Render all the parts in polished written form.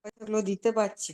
ওগুলো দিতে পারছি।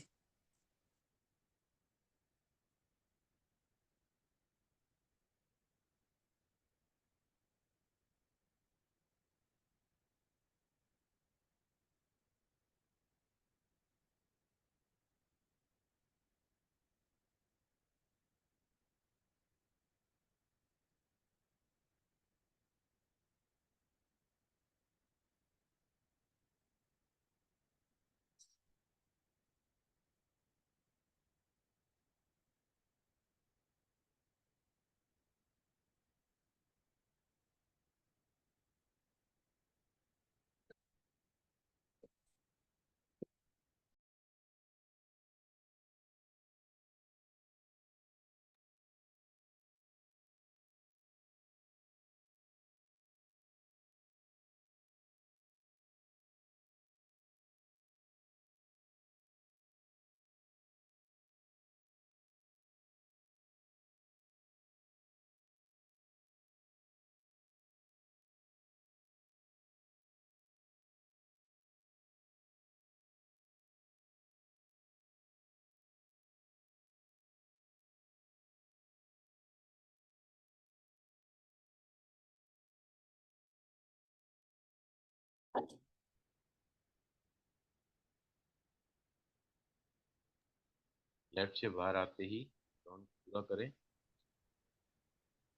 लेफ्ट से बाहर आते ही राउंड पूरा करें।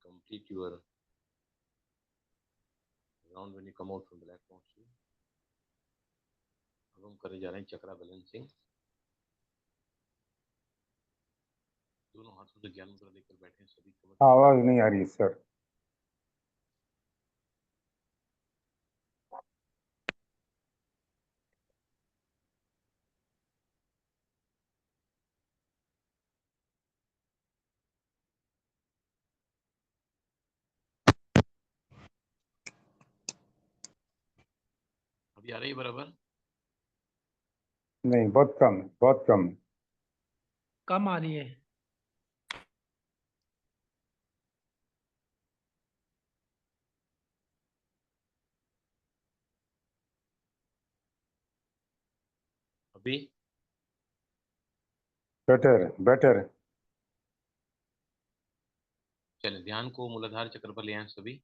Complete your round when you come out from black point. अब हम करे जा रहे हैं चक्रा बैलेंसिंग। दोनों हाथों से ज्ञान मुद्रा लेकर बैठे सभी कमर। आवाज नहीं आ रही सर। अभी आ रही है बराबर? नहीं, बहुत कम है, बहुत कम है। कम आ रही है। अभी बेटर है, बेटर है। चलिए ध्यान को मूलाधार चक्र पर ले आए सभी।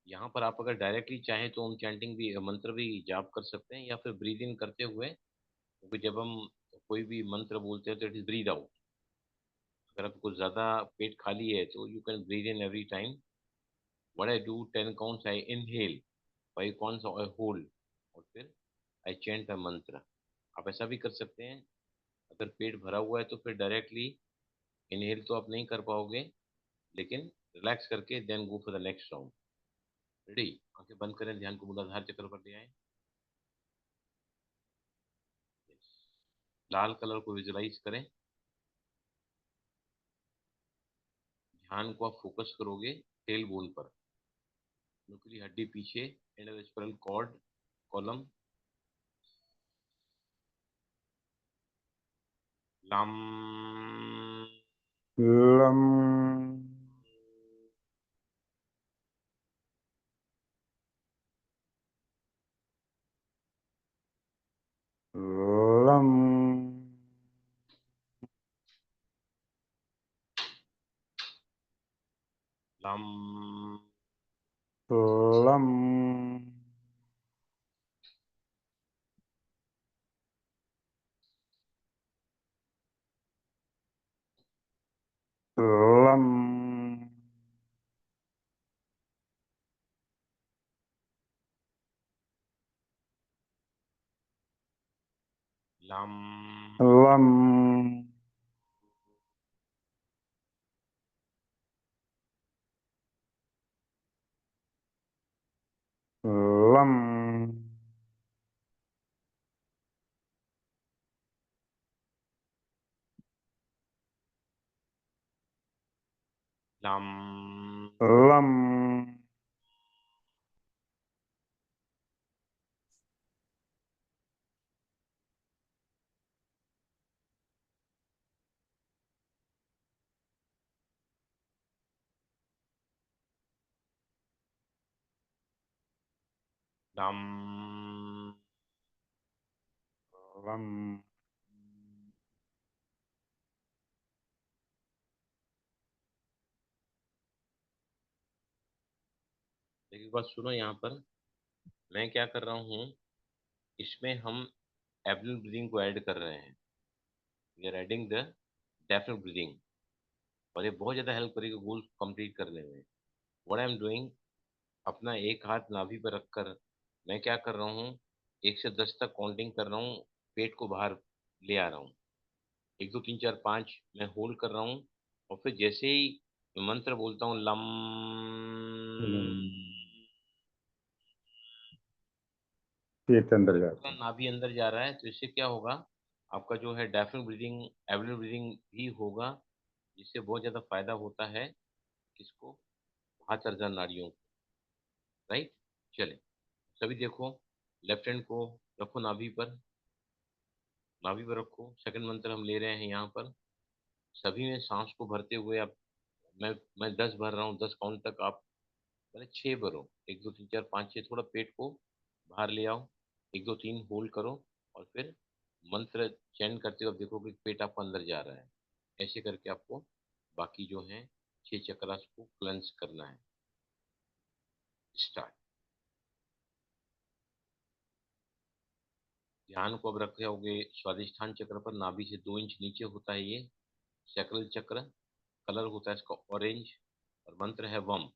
यहाँ पर आप अगर डायरेक्टली चाहें तो हम चैंटिंग भी मंत्र भी जाप कर सकते हैं या फिर ब्रीद इन करते हुए, क्योंकि जब हम कोई भी मंत्र बोलते हैं तो इट इज ब्रीद आउट। अगर आपको ज़्यादा पेट खाली है तो you can breathe in every time. What I do 10 counts I inhale, 5 counts I hold, और फिर आई चैंट अ मंत्र। आप ऐसा भी कर सकते हैं। अगर पेट भरा हुआ है तो फिर डायरेक्टली इनहेल तो आप नहीं कर पाओगे, लेकिन रिलैक्स करके then go for the next round. Ready? आंखें बंद करें, ध्यान को मूलाधार चक्र पर ले आए। लाल कलर को विजुलाइज करें। ध्यान को आप फोकस करोगे टेल बोन पर। नुकीली हड्डी पीछे, इंडोस्पेरल कॉर्ड कॉलम। लम लम लम लम लम लम लम लम लम लम लम लम lam, एक बात सुनो, यहाँ पर मैं क्या कर रहा हूँ, इसमें हम एब्डोमिनल ब्रीदिंग को ऐड कर रहे हैं। We are adding the diaphragm breathing, और ये बहुत ज़्यादा हेल्प करेगी गोल कंप्लीट करने में। व्हाट आई एम डूइंग, अपना एक हाथ नाभि पर रखकर मैं क्या कर रहा हूँ, 1 से 10 तक काउंटिंग कर रहा हूँ, पेट को बाहर ले आ रहा हूँ। 1 2 3 4 5 मैं होल्ड कर रहा हूँ, और फिर जैसे ही मैं मंत्र बोलता हूँ लम, पेट अंदर तो जाता पूरा है। नाभि अंदर जा रहा है, तो इससे क्या होगा, आपका जो है डायफ्राम ब्रीदिंग, एब्डोमिनल ब्रीदिंग भी होगा, जिससे बहुत ज़्यादा फायदा होता है किसको, महातरजा नाड़ियों को। राइट, चले सभी देखो, लेफ्ट हैंड को रखो नाभि पर, नाभि पर रखो। सेकंड मंत्र हम ले रहे हैं यहाँ पर, सभी में सांस को भरते हुए आप, मैं 10 भर रहा हूँ, 10 काउंट तक आप, मैंने 6 भरो, 1 2 3 4 5 6, थोड़ा पेट को बाहर ले आओ, 1 2 3 होल्ड करो, और फिर मंत्र चैंट करते हुए आप देखो कि पेट आपका अंदर जा रहा है। ऐसे करके आपको बाकी जो है 6 चक्रास को क्लेंस करना है। स्टार्ट। ध्यान को अब रखोगे स्वादिष्ठान चक्र पर, नाभि से 2 इंच नीचे होता है ये शैक्रल चक्र, कलर होता है इसका ऑरेंज, और मंत्र है वम।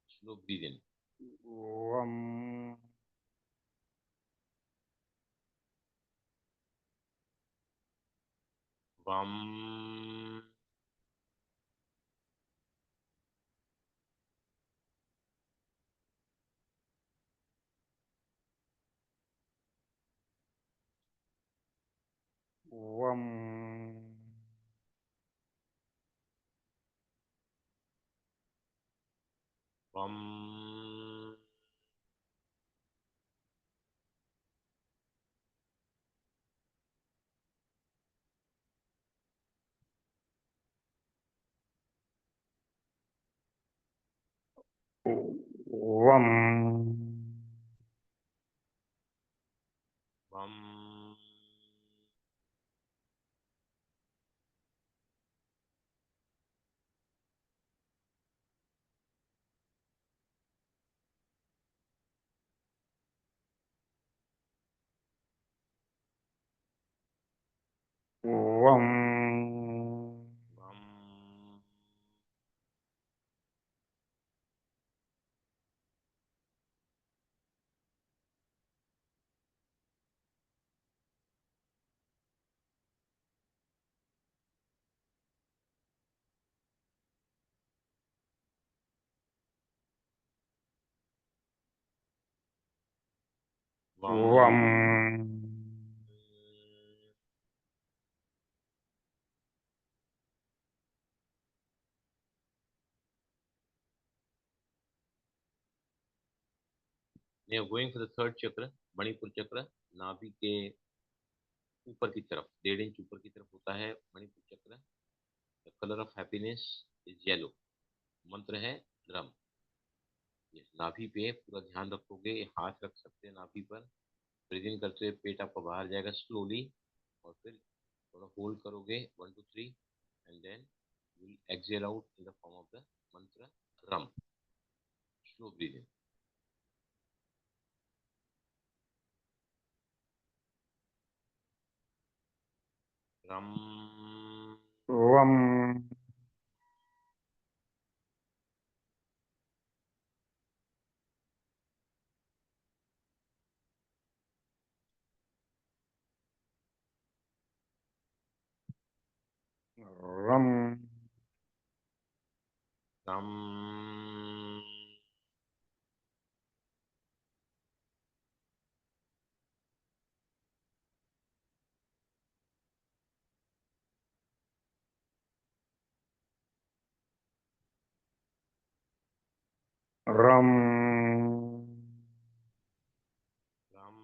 स्लो ब्रीद इन, वम, वम, वम, वम, वम, वम, वम, वम। वम। वम, Now going for the third चक्र, मणिपुर चक्र, नाभि के ऊपर की तरफ, 1.5 इंच ऊपर की तरफ होता है मणिपुर चक्र। The colour of happiness is yellow, मंत्र है ड्रम। ये नाभि पे पूरा ध्यान रखोगे, हाथ रख सकते हैं नाभि पर, ब्रीदिंग करते हुए पेट आपका बाहर जाएगा स्लोली, और फिर थोड़ा होल्ड करोगे 1 2 3, and then will exhale out in the form of the mantra ram. Slow breathing, रम, वम, रम, रम, रम, रम,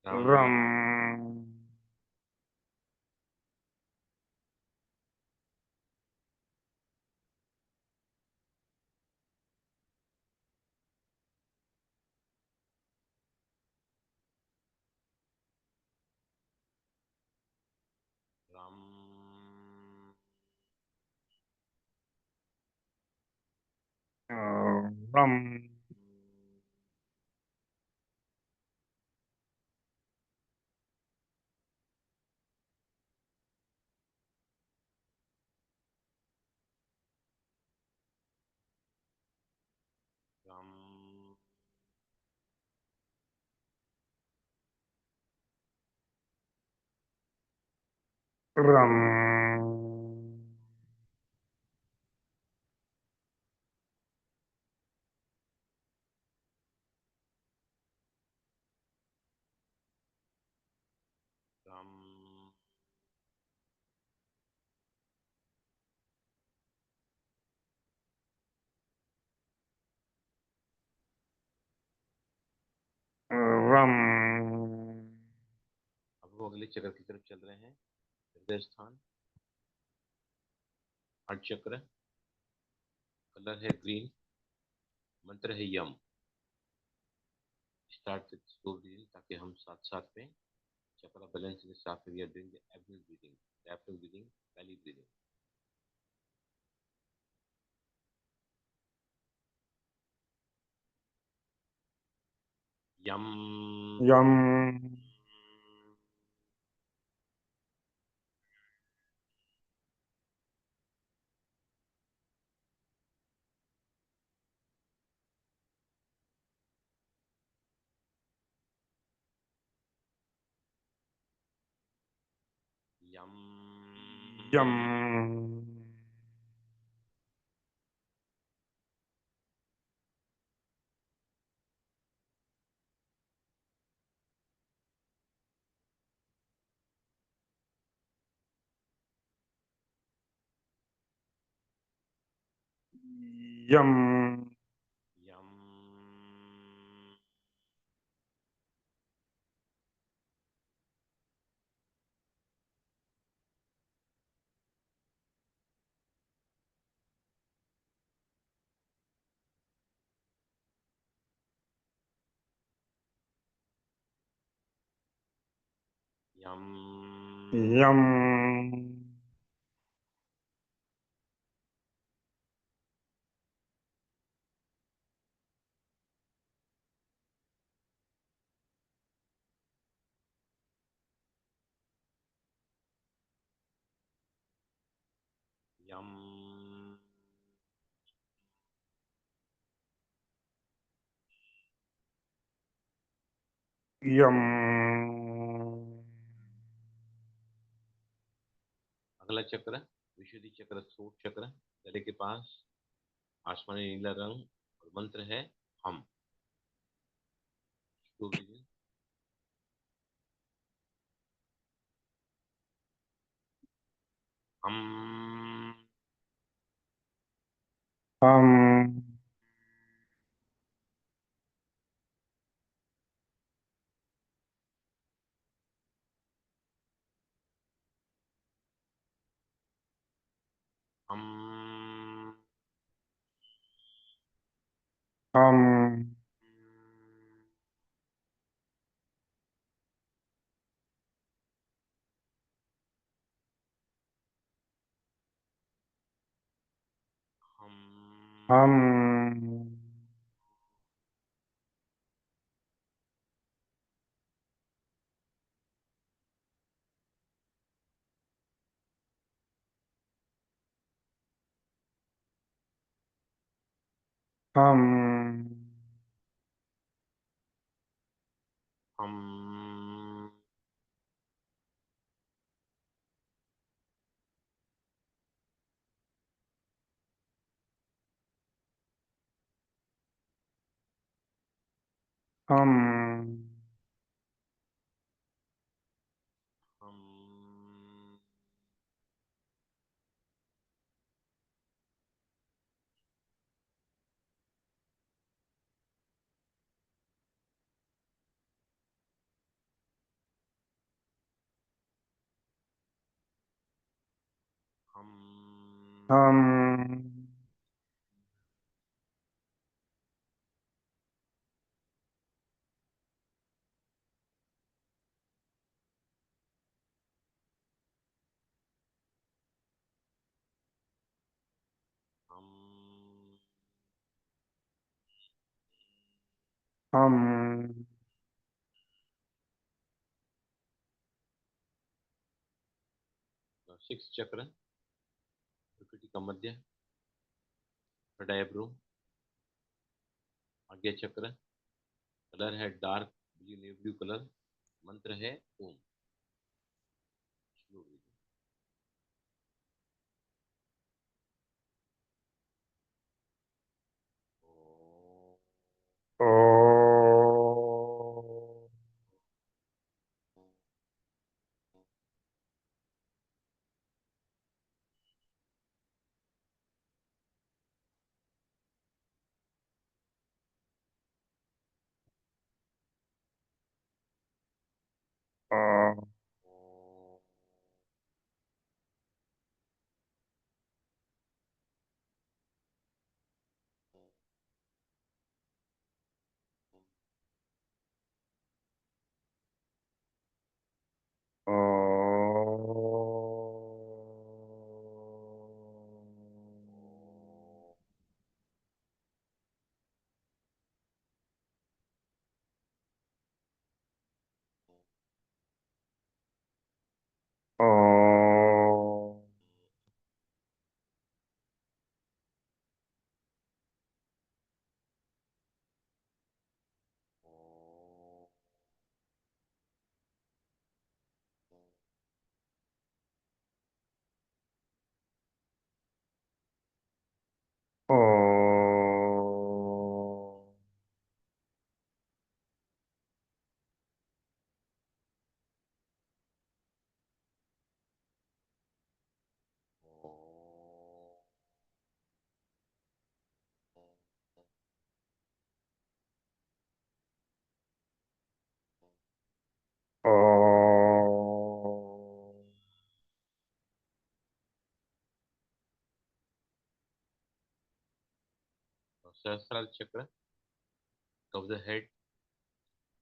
रम रम रम रम रम रम रम रम अब वो अगले चक्र की तरफ चल रहे हैं। हृदय स्थान, हार्ट चक्र, कलर है ग्रीन, मंत्र है यम। स्टार्ट विद स्लो ब्रीदिंग ताकि हम साथ साथ में चक्र बैलेंस के साथ we are doing the abdomen breathing, diaphragm breathing, belly breathing. यम यम यम यम यम यम यम यम यम यम अगला चक्र विशुद्धि चक्र, थ्रोट चक्र, गले के पास, आसमानी नीला रंग, और मंत्र है हम। Slow breathing. हम हम हम हम हम हम हम हम हम हम हम हम हम 6 चक्र, प्रकृति का मध्य, हृदयभ्रू, आज्ञा चक्र, कलर है dark blue navy blue colour, मंत्र है ओम। Slow breathing। ओम। ओ ओ ओ ओ ओ सहस्त्रार चक्र, कब द हेड,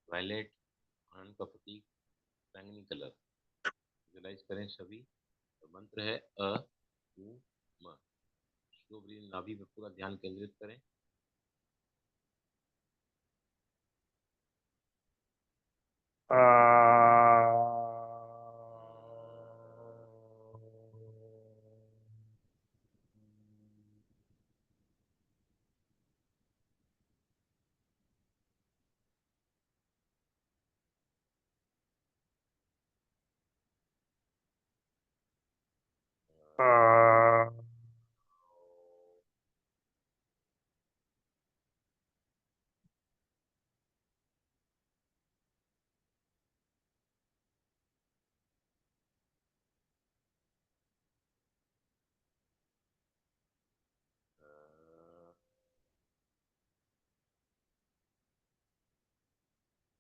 वायलेट, आनंद का प्रतीक, बैंगनी कलर। विजुलाइज करें सभी। और मंत्र है उ म। स्लो ब्रीदिंग, नाभि में पूरा ध्यान केंद्रित करें। आ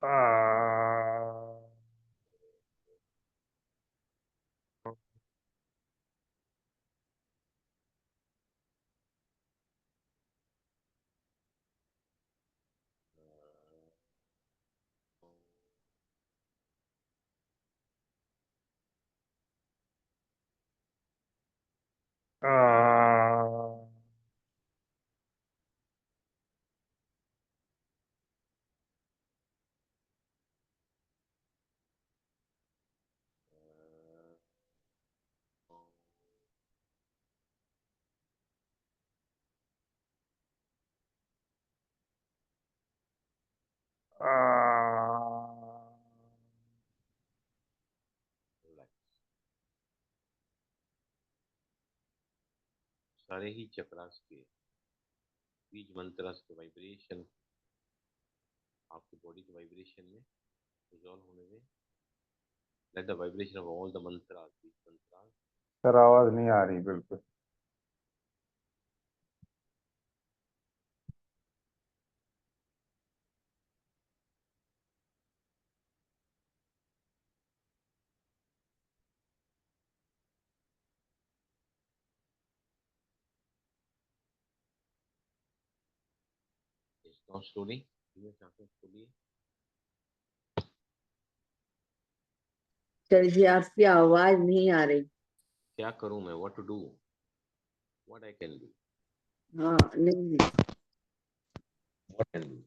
आ सारे ही चक्रास के बीज मंत्रास के वाइब्रेशन आपकी बॉडी के वाइब्रेशन में रिजॉल्व होने में। Let the vibration of all the mantras, beej mantras. Sir आवाज नहीं आ रही बिल्कुल। यस, नाउ स्लोली, सांसें स्लोली। सर जी आपकी आवाज नहीं आ रही। क्या करूं मैं? What to do? What I can do? हाँ नहीं। What can do?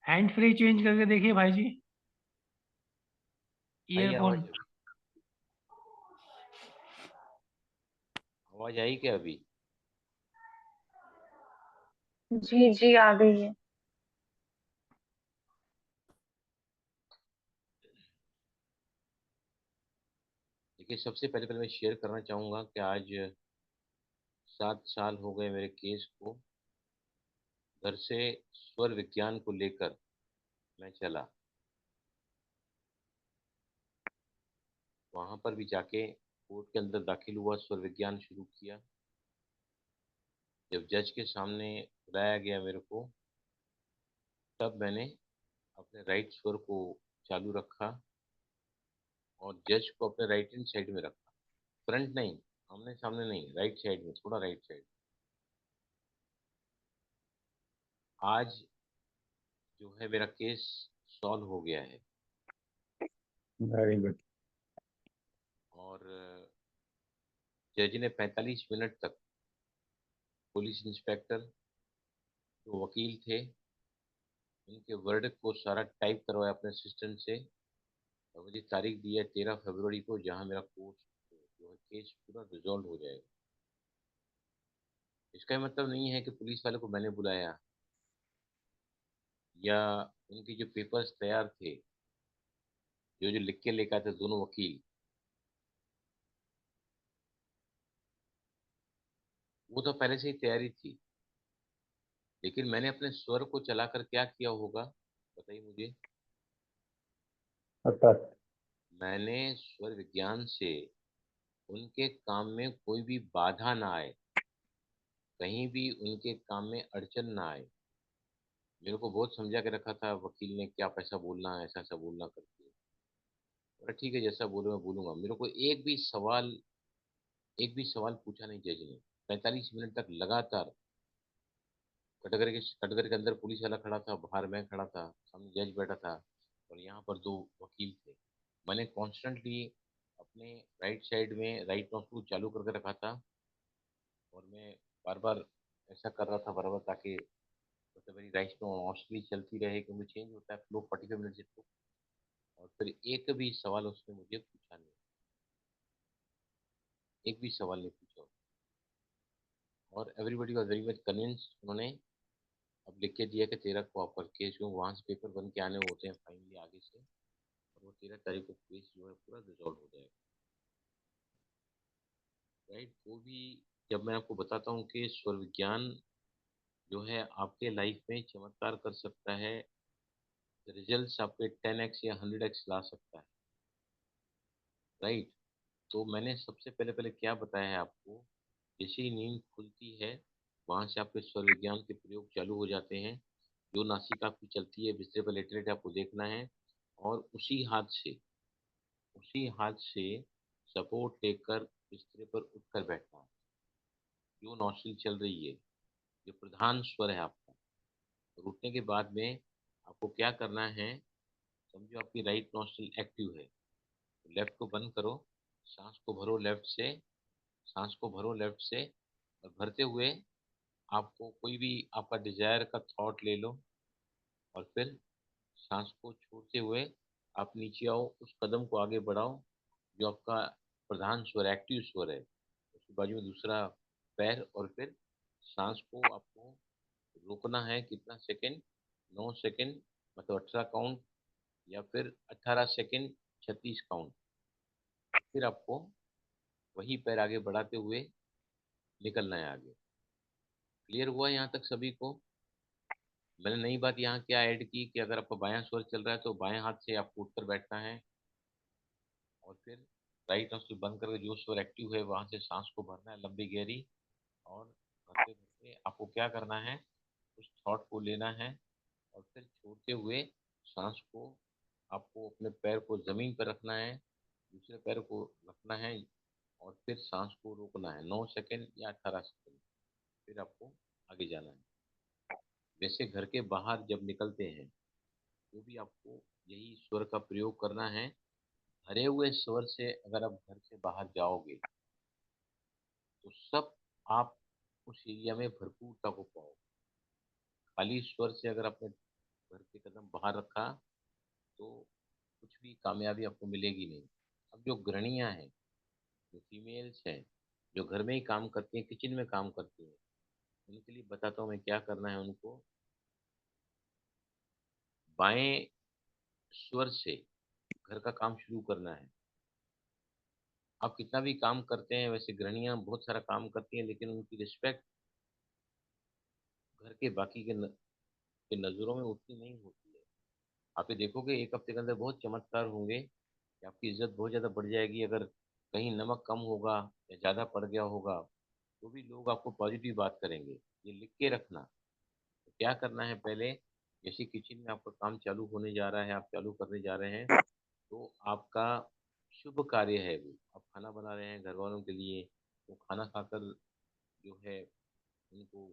Hand free change करके देखिए भाई जी। आई ईयरफोन। आवाज? आवाज आई क्या अभी? जी जी आ गई है। देखिए, सबसे पहले पहले मैं शेयर करना चाहूंगा कि आज 7 साल हो गए मेरे केस को। घर से स्वर विज्ञान को लेकर मैं चला, वहां पर भी जाके कोर्ट के अंदर दाखिल हुआ, स्वर विज्ञान शुरू किया। जब जज के सामने बुलाया गया मेरे को, तब मैंने अपने राइट स्वर को चालू रखा और जज को अपने राइट हैंड साइड में रखा। फ्रंट नहीं, आमने सामने नहीं, राइट साइड में, थोड़ा राइट साइड। आज जो है मेरा केस सॉल्व हो गया है। Very good. और जज ने 45 मिनट तक पुलिस इंस्पेक्टर, जो वकील थे, उनके वर्डिक्ट को सारा टाइप करवाया अपने असिस्टेंट से। और मुझे तारीख दी है 13 फरवरी को, जहाँ मेरा कोर्ट जो है केस पूरा रिजॉल्व हो जाएगा। इसका ये मतलब नहीं है कि पुलिस वाले को मैंने बुलाया या उनके जो पेपर्स तैयार थे, जो जो लिख के लेकर आए थे दोनों वकील, वो तो पहले से ही तैयारी थी। लेकिन मैंने अपने स्वर को चलाकर क्या किया होगा, बताइए मुझे। अच्छा। मैंने स्वर विज्ञान से उनके काम में कोई भी बाधा ना आए, कहीं भी उनके काम में अड़चन ना आए। मेरे को बहुत समझा के रखा था वकील ने, क्या पैसा बोलना है, ऐसा ऐसा बोलना करके। बोला ठीक है, जैसा बोलो मैं बोलूंगा। मेरे को एक भी सवाल पूछा नहीं जज ने। 45 मिनट तक लगातार कटघरे के अंदर पुलिस वाला खड़ा था, बाहर मैं खड़ा था, सामने जज बैठा था और यहाँ पर दो वकील थे। मैंने कॉन्स्टेंटली अपने राइट साइड में राइट नोस्ट्रिल चालू करके रखा था और मैं बार बार ऐसा कर रहा था बराबर, ताकि मतलब मेरी राइट नोस्ट्रिल चलती रहे, क्योंकि चेंज होता है फ्लो 45 मिनट से तो। और फिर एक भी सवाल उसने मुझे पूछा नहीं, एक भी सवाल नहीं पूछा। और everybody was very much convinced. उन्होंने अब लिख के दिया कि 13 को आपका केस जो वहाँ से पेपर बन के आने होते हैं फाइनली आगे से, और वो 13 तारीख को केस जो है पूरा रिजॉल्व हो जाएगा। राइट, वो भी जब मैं आपको बताता हूँ कि स्वर विज्ञान जो है आपके लाइफ में चमत्कार कर सकता है, रिजल्ट्स आपके 10x या 100x ला सकता है। राइट, तो मैंने सबसे पहले पहले क्या बताया है आपको, जैसे ही नींद खुलती है, वहाँ से आपके स्वर विज्ञान के प्रयोग चालू हो जाते हैं। जो नासिका आपकी चलती है, बिस्तर पर लेटे लेटे आपको देखना है और उसी हाथ से सपोर्ट लेकर बिस्तर पर उठकर बैठना है। जो नौसिल चल रही है, जो प्रधान स्वर है आपका। और उठने के बाद में आपको क्या करना है, समझो आपकी राइट नॉस्ट्रिल एक्टिव है, तो लेफ्ट को बंद करो, सांस को भरो लेफ्ट से, सांस को भरो लेफ्ट से। और भरते हुए आपको कोई भी आपका डिजायर का थॉट ले लो और फिर सांस को छोड़ते हुए आप नीचे आओ, उस कदम को आगे बढ़ाओ जो आपका प्रधान स्वर एक्टिव स्वर है, उसके बाजू में दूसरा पैर। और फिर सांस को आपको रोकना है कितना सेकंड, 9 सेकंड, मतलब 18 काउंट, या फिर 18 सेकंड 36 काउंट। फिर आपको वही पैर आगे बढ़ाते हुए निकलना है आगे। क्लियर हुआ यहाँ तक सभी को? मैंने नई बात यहाँ क्या ऐड की कि अगर आपका बायां स्वर चल रहा है तो बाएं हाथ से आपको उठकर बैठना है और फिर राइट नोस्ट्रिल बंद करके जो स्वर एक्टिव है वहां से सांस को भरना है लंबी गहरी। और भरते भरते आपको क्या करना है, उस थॉट को लेना है और फिर छोड़ते हुए सांस को आपको अपने पैर को जमीन पर रखना है, दूसरे पैर को रखना है और फिर सांस को रोकना है 9 सेकंड या 18 सेकंड। फिर आपको आगे जाना है। वैसे घर के बाहर जब निकलते हैं तो भी आपको यही स्वर का प्रयोग करना है। भरे हुए स्वर से अगर आप घर से बाहर जाओगे तो सब आप उस एरिया में भरपूरता को पाओगे। खाली स्वर से अगर आपने घर के कदम बाहर रखा तो कुछ भी कामयाबी आपको मिलेगी नहीं। अब जो गृहणियाँ हैं, जो फीमेल्स हैं, जो घर में ही काम करती हैं, किचन में काम करती हैं, उनके लिए बताता हूँ मैं क्या करना है उनको। बाएं स्वर से घर का काम शुरू करना है। आप कितना भी काम करते हैं, वैसे गृहणियाँ बहुत सारा काम करती हैं, लेकिन उनकी रिस्पेक्ट घर के बाकी के नज़रों में उतनी नहीं होती है। आप ये देखोगे एक हफ्ते के अंदर बहुत चमत्कार होंगे कि आपकी इज्जत बहुत ज़्यादा बढ़ जाएगी। अगर कहीं नमक कम होगा या ज़्यादा पड़ गया होगा तो भी लोग आपको पॉजिटिव बात करेंगे। ये लिख के रखना। तो क्या करना है पहले, जैसे किचन में आपका काम चालू होने जा रहा है, आप चालू करने जा रहे हैं, तो आपका शुभ कार्य है वो, आप खाना बना रहे हैं घर वालों के लिए, वो खाना खाकर जो है उनको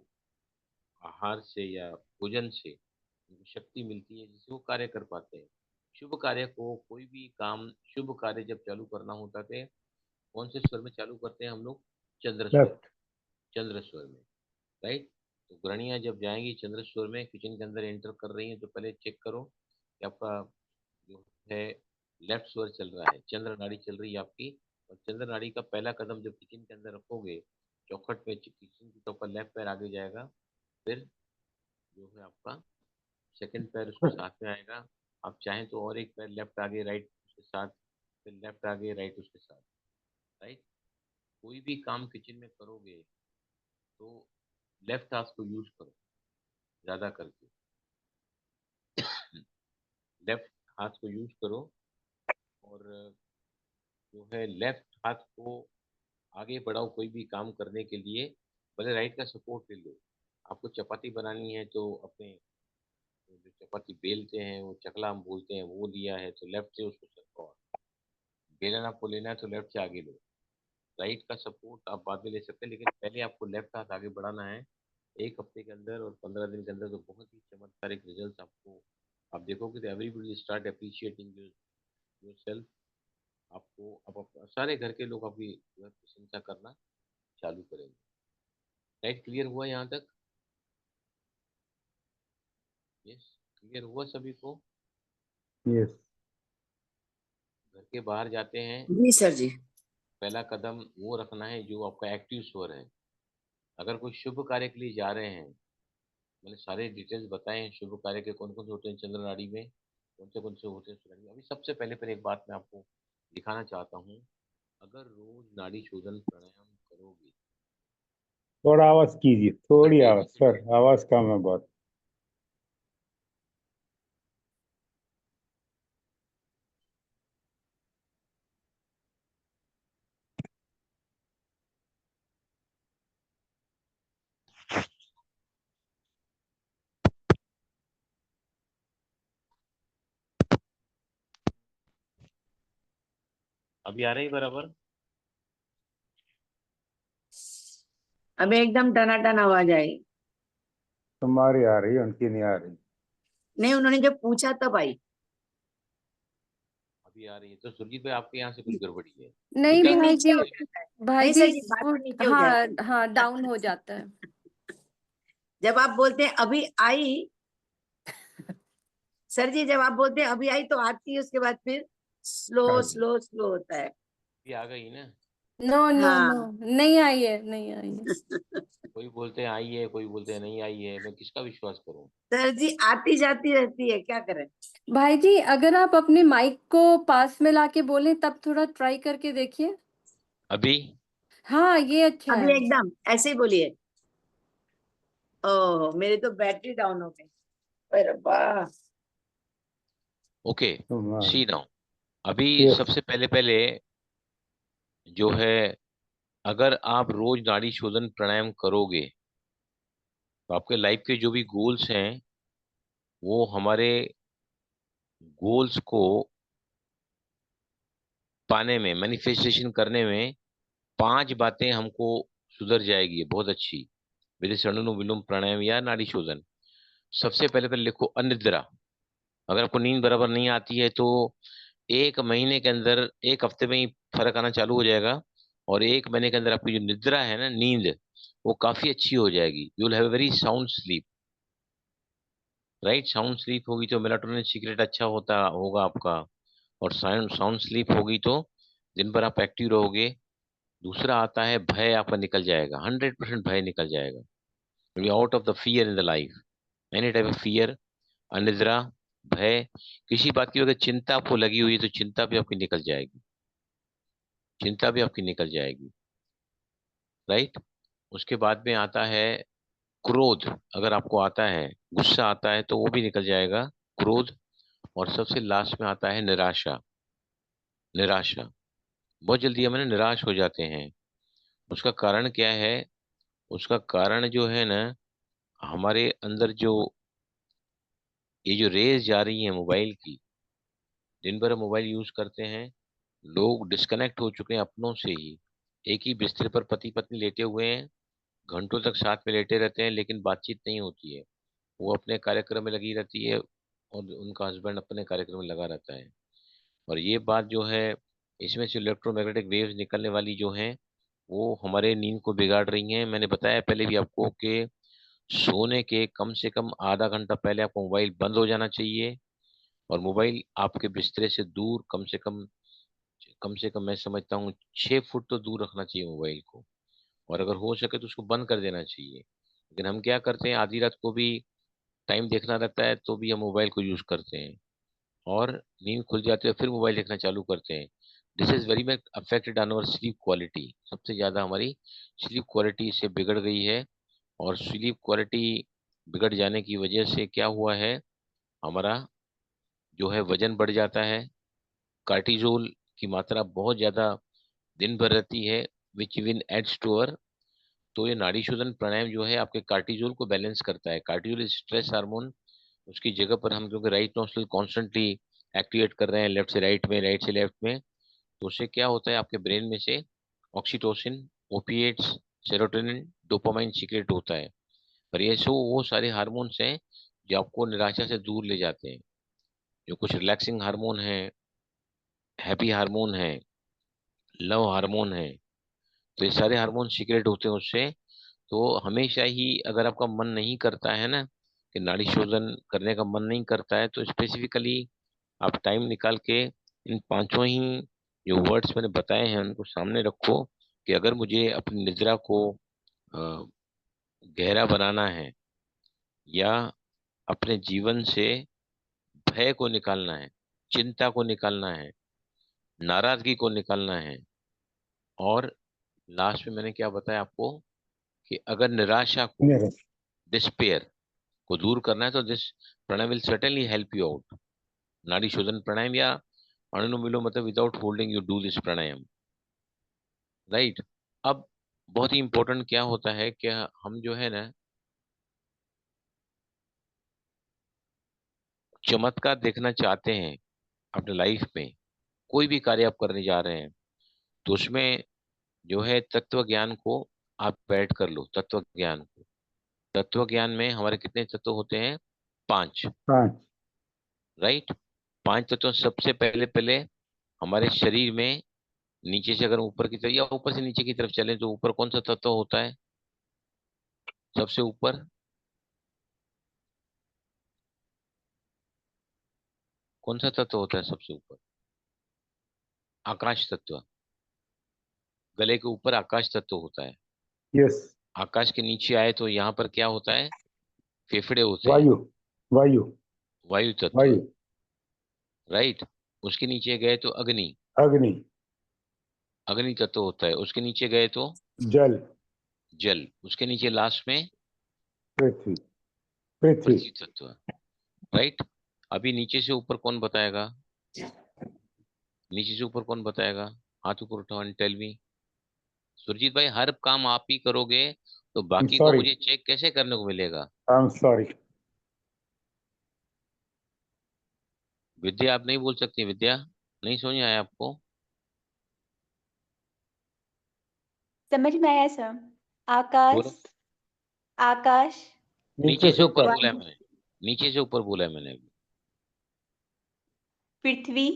आहार से या भोजन से उनको शक्ति मिलती है जिससे वो कार्य कर पाते हैं। शुभ कार्य को, कोई भी काम, शुभ कार्य जब चालू करना होता है कौन से स्वर में चालू करते हैं हम लोग? चंद्र स्वर। लेफ्ट। चंद्र स्वर में, राइट। तो गृहणियाँ जब जाएंगी चंद्र स्वर में, किचन के अंदर एंटर कर रही हैं, तो पहले चेक करो कि आपका जो है लेफ्ट स्वर चल रहा है, चंद्र नाड़ी चल रही है आपकी। और चंद्र नाड़ी का पहला कदम जब किचन के अंदर रखोगे, चौखट पे किचन की तो लेफ्ट पैर आगे जाएगा, फिर जो है आपका सेकंड पैर उसके साथ में आएगा। आप चाहें तो और एक पैर लेफ्ट आगे राइट उसके साथ, फिर लेफ्ट आगे राइट उसके साथ, राइट। कोई भी काम किचन में करोगे तो लेफ्ट हाथ को यूज करो ज़्यादा करके। लेफ्ट हाथ को यूज करो और जो है लेफ्ट हाथ को आगे बढ़ाओ कोई भी काम करने के लिए। भले राइट का सपोर्ट ले लो। आपको चपाती बनानी है तो अपने जो चपाती बेलते हैं वो चकला हम बोलते हैं, वो लिया है तो लेफ्ट से उसको सरकाओ। बेलन आपको लेना है तो लेफ्ट से आगे लो। राइट का सपोर्ट आप बाद में ले सकते हैं, लेकिन पहले आपको लेफ्ट हाथ आगे बढ़ाना है। एक हफ्ते के अंदर और 15 दिन के अंदर तो बहुत ही चमत्कारिक रिजल्ट आपको, आप देखोगे तो everybody start appreciating your self. आपको अब सारे घर के लोग आपकी जो है प्रशंसा करना चालू करेंगे। राइट, क्लियर हुआ यहाँ तक? यस, क्लियर हुआ सभी को? यस। घर के बाहर जाते हैं, जी सर जी। पहला कदम वो रखना है जो आपका एक्टिव स्वर है। अगर कोई शुभ कार्य के लिए जा रहे हैं, मैंने सारे डिटेल्स बताए हैं शुभ कार्य के कौन कौन से होते हैं चंद्र नाड़ी में, कौन से होते हैं सूर्य नाड़ी में। अभी सबसे पहले पहले एक बात मैं आपको दिखाना चाहता हूँ। अगर रोज नाड़ी शोधन प्राणायाम करोगे, थोड़ा आवाज कीजिए, अगर थोड़ी डेली आवाज सर, आवाज कम है बहुत। अभी आ रही बराबर? अब एकदम टनाटन आवाज आई। तुम्हारी आ रही है, उनकी नहीं आ रही। नहीं, उन्होंने जब पूछा तब आई। अभी आ रही है तो सुरजीत भाई आपके यहाँ से कुछ गड़बड़ी है। अभी नहीं क्या फिर भाई नीचे जी, हो जाता है। भाई नहीं जी सर जी, बात वो में नीचे हो हाँ जाता है। हाँ डाउन हो जाता है। जब आप बोलते हैं अभी आई, सर जी जब आप बोलते हैं अभी आई तो आती है, उसके बाद फिर स्लो हाँ जी। स्लो स्लो होता है। अभी आ गई ना? नो नो नो, हाँ। नहीं आई है, नहीं आई है। कोई बोलते हैं आई है, कोई बोलते हैं नहीं आई है, मैं किसका विश्वास करूं? सर जी आती जाती रहती है, क्या करें। भाई जी अगर आप अपने माइक को पास में लाके बोलें तब थोड़ा ट्राई करके देखिए। अभी हाँ ये अच्छा अभी है। एकदम ऐसे ही बोलिए। ओह, मेरी तो बैटरी डाउन हो गई। अरे वाह। ओके, सी नाउ। अभी यस। सबसे पहले पहले जो है, अगर आप रोज नाड़ी शोधन प्राणायाम करोगे तो आपके लाइफ के जो भी गोल्स हैं वो हमारे गोल्स को पाने में, मैनिफेस्टेशन करने में 5 बातें हमको सुधर जाएगी बहुत अच्छी। विद सनुनु विलोम प्राणायाम या नाड़ी शोधन। सबसे पहले पहले लिखो अनिद्रा। अगर आपको नींद बराबर नहीं आती है तो 1 महीने के अंदर, 1 हफ्ते में ही फर्क आना चालू हो जाएगा। और 1 महीने के अंदर आपकी जो निद्रा है ना, नींद, वो काफी अच्छी हो जाएगी। You will have very sound sleep. Right, sound sleep होगी तो मेलाटोनिन सीक्रेट अच्छा होता होगा आपका। और साउंड साउंड स्लीप होगी तो दिन भर आप एक्टिव रहोगे। दूसरा आता है भय, आपका निकल जाएगा, 100% भय निकल जाएगा। Out of the fear in the life, any type of fear, अनिद्रा, भय, किसी बात की अगर चिंता आपको लगी हुई है तो चिंता भी आपकी निकल जाएगी। चिंता भी आपकी निकल जाएगी। राइट। उसके बाद में आता है क्रोध। अगर आपको आता है, गुस्सा आता है तो वो भी निकल जाएगा, क्रोध। और सबसे लास्ट में आता है निराशा। निराशा, बहुत जल्दी हम ना निराश हो जाते हैं। उसका कारण क्या है? उसका कारण जो है ना, हमारे अंदर जो ये जो रेज जा रही है मोबाइल की, दिन भर मोबाइल यूज करते हैं, लोग डिस्कनेक्ट हो चुके हैं अपनों से ही। एक ही बिस्तर पर पति पत्नी लेटे हुए हैं, घंटों तक साथ में लेटे रहते हैं, लेकिन बातचीत नहीं होती है। वो अपने कार्यक्रम में लगी रहती है और उनका हस्बैंड अपने कार्यक्रम में लगा रहता है। और ये बात जो है, इसमें से इलेक्ट्रोमैग्नेटिक वेव्स निकलने वाली जो हैं, वो हमारे नींद को बिगाड़ रही हैं। मैंने बताया पहले भी आपको कि सोने के कम से कम आधा घंटा पहले आपको मोबाइल बंद हो जाना चाहिए। और मोबाइल आपके बिस्तरे से दूर, कम से कम मैं समझता हूँ 6 फुट तो दूर रखना चाहिए मोबाइल को। और अगर हो सके तो उसको बंद कर देना चाहिए। लेकिन हम क्या करते हैं, आधी रात को भी टाइम देखना रहता है तो भी हम मोबाइल को यूज करते हैं। और नींद खुल जाती है फिर मोबाइल देखना चालू करते हैं। This is very much affected on our sleep quality. सबसे ज्यादा हमारी स्लीप क्वालिटी इससे बिगड़ गई है। और स्लीप क्वालिटी बिगड़ जाने की वजह से क्या हुआ है, हमारा जो है वजन बढ़ जाता है। कार्टिजोल की मात्रा बहुत ज्यादा दिन भर रहती है, which even adds to hour. तो ये नाड़ी शोधन प्राणायाम जो है आपके कार्टिजोल को बैलेंस करता है। कार्टिजोल स्ट्रेस हार्मोन, उसकी जगह पर हम क्योंकि राइट नोस्ट्रल कॉन्स्टेंटली एक्टिवेट कर रहे हैं, लेफ्ट से राइट में, राइट से लेफ्ट में, तो उससे क्या होता है, आपके ब्रेन में से oxytocin, opiates, serotonin, dopamine secret होता है। पर ये सो वो सारे हार्मोन्स हैं जो आपको निराशा से दूर ले जाते हैं। जो कुछ रिलैक्सिंग हार्मोन है, हैप्पी हार्मोन है, लव हार्मोन है, तो ये सारे हार्मोन सीक्रेट होते हैं उससे। तो हमेशा ही अगर आपका मन नहीं करता है ना, कि नाड़ी शोधन करने का मन नहीं करता है, तो स्पेसिफिकली आप टाइम निकाल के इन पांचों ही जो वर्ड्स मैंने बताए हैं उनको सामने रखो, कि अगर मुझे अपनी निद्रा को अ, गहरा बनाना है, या अपने जीवन से भय को निकालना है, चिंता को निकालना है, नाराजगी को निकालना है, और लास्ट में मैंने क्या बताया आपको, कि अगर निराशा को, मेरे डिस्पेयर को दूर करना है, तो this pranayama will certainly help you out. नाड़ी शोधन प्राणायाम या अनुलोम विलोम, मतलब without holding you do this pranayama. Right. अब बहुत ही इंपॉर्टेंट क्या होता है कि हम जो है ना, चमत्कार देखना चाहते हैं अपने लाइफ में, कोई भी कार्य आप करने जा रहे हैं, तो उसमें जो है तत्व ज्ञान को आप ऐड कर लो। तत्व ज्ञान को, तत्व ज्ञान में हमारे कितने तत्व होते हैं? 5। 5। राइट। 5 तत्व, सबसे पहले पहले हमारे शरीर में, नीचे से अगर ऊपर की तरफ या ऊपर से नीचे की तरफ चले तो ऊपर कौन सा तत्व होता है सबसे ऊपर? कौन सा तत्व होता है सबसे ऊपर? आकाश तत्व। गले के ऊपर आकाश तत्व होता है। यस। आकाश के नीचे आए तो यहाँ पर क्या होता है? फेफड़े होते हैं, वायु। वायु। वायु तत्व। वायु। राइट। उसके नीचे गए तो अग्नि, अग्नि। अग्नि तत्व होता है। उसके नीचे गए तो जल। जल। उसके नीचे लास्ट में पृथ्वी। पृथ्वी। पृथ्वी तत्व। राइट। अभी नीचे से ऊपर कौन बताएगा? नीचे से ऊपर कौन बताएगा? हाथ ऊपर उठाओ एंड टेल मी। सुरजीत भाई, हर काम आप ही करोगे तो बाकी को सॉरी। मुझे चेक कैसे करने को मिलेगा? I am sorry. विद्या आप नहीं बोल सकती? विद्या, नहीं समझ में आया आपको? समझ में आया सर। आकाश, बोलो। आकाश, नीचे नीचे से से ऊपर ऊपर। बोला है वायु, मैंने। नीचे से ऊपर बोला है मैंने अभी। पृथ्वी,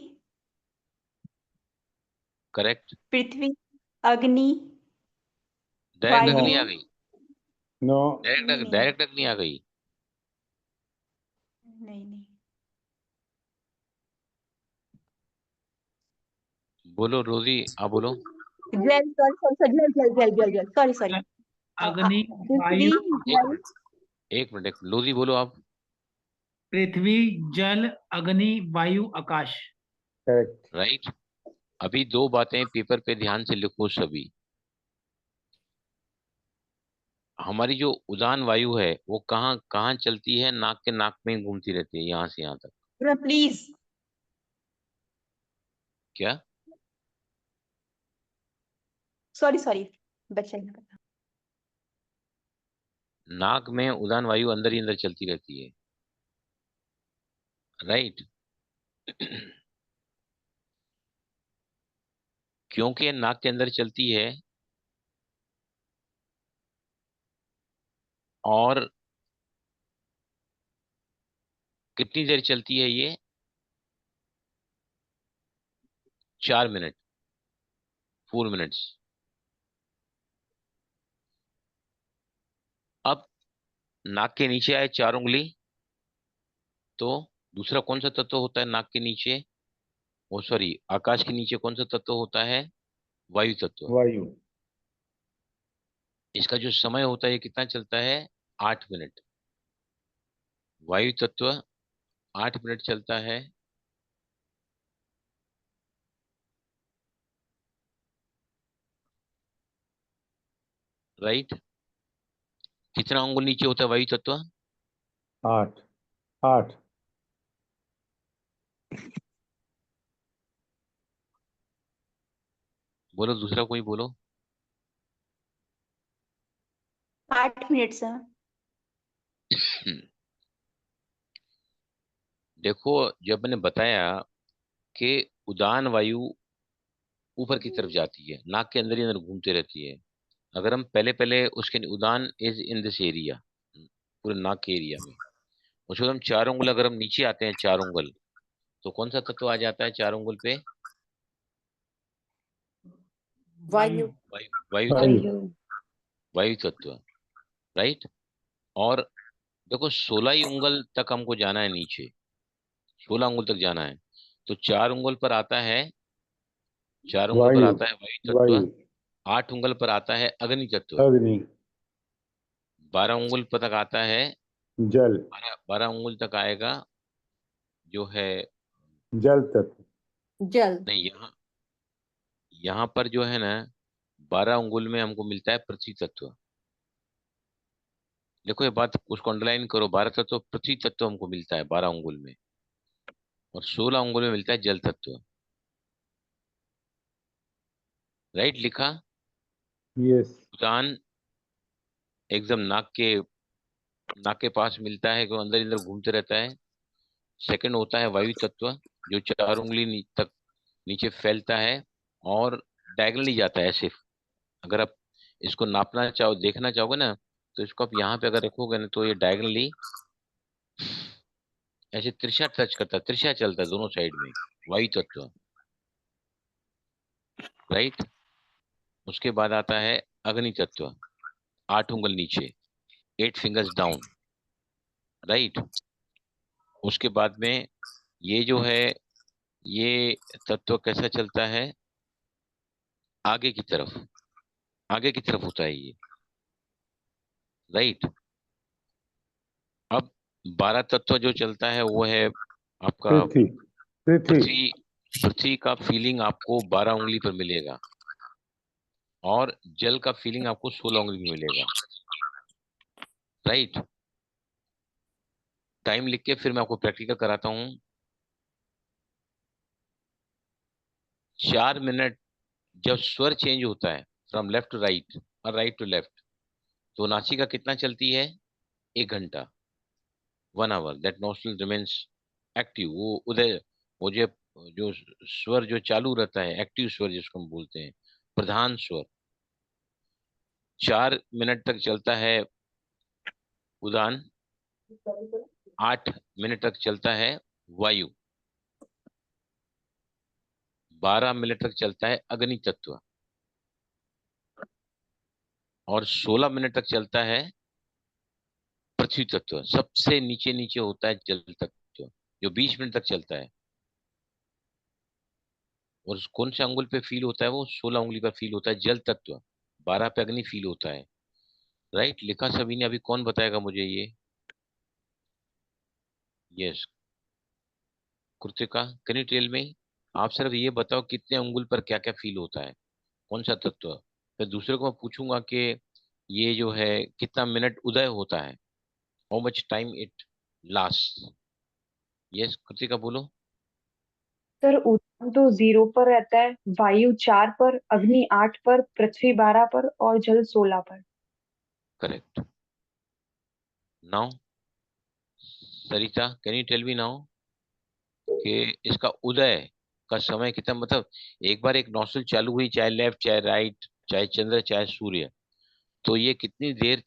करेक्ट। पृथ्वी, अग्नि, डायरेक्ट वायु। अग्नि आ गई। नो, नहीं, डायरेक्ट अग्नि आ गई। नहीं। बोलो रोजी, आप बोलो। जल, जल, सॉरी। अग्नि, पृथ्वी, वायु, जल, एक मिनट लोधी बोलो आप। पृथ्वी, जल, अग्नि, वायु, आकाश। करेक्ट। राइट। अभी दो बातें पेपर पे ध्यान से लिखो सभी। हमारी जो उड़ान वायु है वो कहाँ कहाँ चलती है? नाक के नाक में ही घूमती रहती है, यहाँ से यहाँ तक। प्लीज। क्या? सॉरी, बच्चा नहीं पता। नाक में उड़ान वायु अंदर ही अंदर चलती रहती है। राइट। क्योंकि ये नाक के अंदर चलती है और कितनी देर चलती है ये? 4 मिनट, 4 मिनट्स। अब नाक के नीचे आए 4 उंगली, तो दूसरा कौन सा तत्व होता है नाक के नीचे? ओ सॉरी, आकाश के नीचे कौन सा तत्व होता है? वायु तत्व। वायु। इसका जो समय होता है ये कितना चलता है? 8 मिनट। वायु तत्व 8 मिनट चलता है। राइट। कितना अंगुल नीचे होता है वायु तत्व? 8, 8। बोलो दूसरा कोई बोलो। 8 मिनट सर। देखो, जब मैंने बताया कि उड़ान वायु ऊपर की तरफ जाती है, नाक के अंदर ही अंदर घूमते रहती है। अगर हम पहले पहले उसके उड़ान इज इन दिस एरिया, पूरे नाक के एरिया में, उसके बाद हम 4 उंगल अगर हम नीचे आते हैं 4 उंगल, तो कौन सा तत्व आ जाता है 4 उंगल पे? वायु। वायु। वायु वायु। तत्व। वायु तत्व। राइट। और देखो 16 ही उंगल तक हमको जाना है नीचे, 16 उंगल तक जाना है। तो 4 उंगल पर आता है, 4 उंगल पर वायु। आता है वायु तत्व। वायु। 8 उंगल पर आता है अग्नि तत्व। अग्नि। 12 उंगल पर तक आता है, जल। 12 उंगल तक आएगा जो है, जल तत्व। जल। नहीं यहाँ, यहाँ पर जो है ना 12 उंगल में हमको मिलता है पृथ्वी तत्व। देखो ये बात उसको अंडरलाइन करो, 12 तत्व पृथ्वी तत्व हमको मिलता है 12 उंगल में, और 16 उंगल में मिलता है जल तत्व। राइट लिखा। यस। उड़ान एकदम नाक के पास मिलता है, जो अंदर अंदर घूमते रहता है। सेकंड होता है वायु तत्व, जो 4 उंगली तक नीचे फैलता है और डायगनली जाता है ऐसे। अगर आप इसको नापना चाहो, देखना चाहोगे ना, तो इसको आप यहाँ पे अगर रखोगे ना, तो ये डायगनली ऐसे तिरछा टच करता है, तिरछा चलता है दोनों साइड में, वायु तत्व। राइट। उसके बाद आता है अग्नि तत्व, 8 उंगल नीचे, 8 फिंगर्स डाउन। राइट। उसके बाद में ये जो है, ये तत्व कैसा चलता है? आगे की तरफ, आगे की तरफ होता है ये। राइट। अब 12 तत्व जो चलता है वो है आपका पृथ्वी। पृथ्वी। पृथ्वी। पृथ्वी का फीलिंग आपको 12 उंगली पर मिलेगा, और जल का फीलिंग आपको 16 उंगली में मिलेगा। राइट। टाइम लिख के फिर मैं आपको प्रैक्टिकल कराता हूँ। 4 मिनट जब स्वर चेंज होता है फ्रॉम लेफ्ट टू राइट और राइट टू लेफ्ट, तो नासिका कितना चलती है? 1 घंटा, 1 hour. That nostril remains active. वो उदय, वो जो स्वर जो चालू रहता है, एक्टिव स्वर जिसको हम बोलते हैं, प्रधान स्वर, 4 मिनट तक चलता है उदान। 8 मिनट तक चलता है वायु, 12 मिनट तक चलता है अग्नि तत्व, और 16 मिनट तक चलता है पृथ्वी तत्व। सबसे नीचे नीचे होता है जल तत्व, जो 20 मिनट तक चलता है। और कौन से अंगुल पे फील होता है? वो 16 उंगली पर फील होता है जल तत्व। 12 पे अग्नि फील होता है। राइट, लिखा सभी ने। अभी कौन बताएगा मुझे ये? Yes, Kritika, can you tell me? आप सिर्फ ये बताओ कितने अंगुल पर क्या क्या फील होता है, कौन सा तत्व। फिर दूसरे को मैं पूछूंगा कि ये जो है कितना मिनट उदय होता है, how much time it last. Yes Kritika बोलो। सर उड़ान तो 0 पर रहता है, वायु 4 पर, अग्नि 8 पर, पृथ्वी 12 पर और जल 16 पर। Correct. Now Sarita, can you tell me now कि इसका उदय का समय कितना, मतलब एक बार एक नौसल चालू हुई, चाहे लेफ्ट चाहे राइट, चाहे चंद्र चाहे सूर्य, तो ये कितनी देर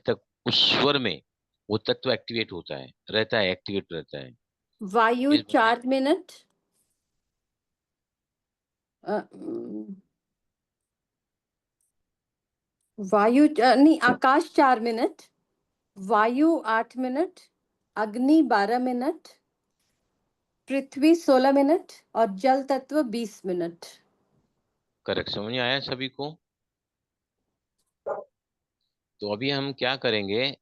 तक उस स्वर में वो तत्व एक्टिवेट होता है, रहता है, एक्टिवेट रहता है। वायु ये बताइए। 4 मिनट, नहीं, आकाश 4 मिनट, वायु 8 मिनट, अग्नि 12 मिनट, पृथ्वी 16 मिनट और जल तत्व 20 मिनट। करेक्ट, समझ में आया सभी को? तो अभी हम क्या करेंगे,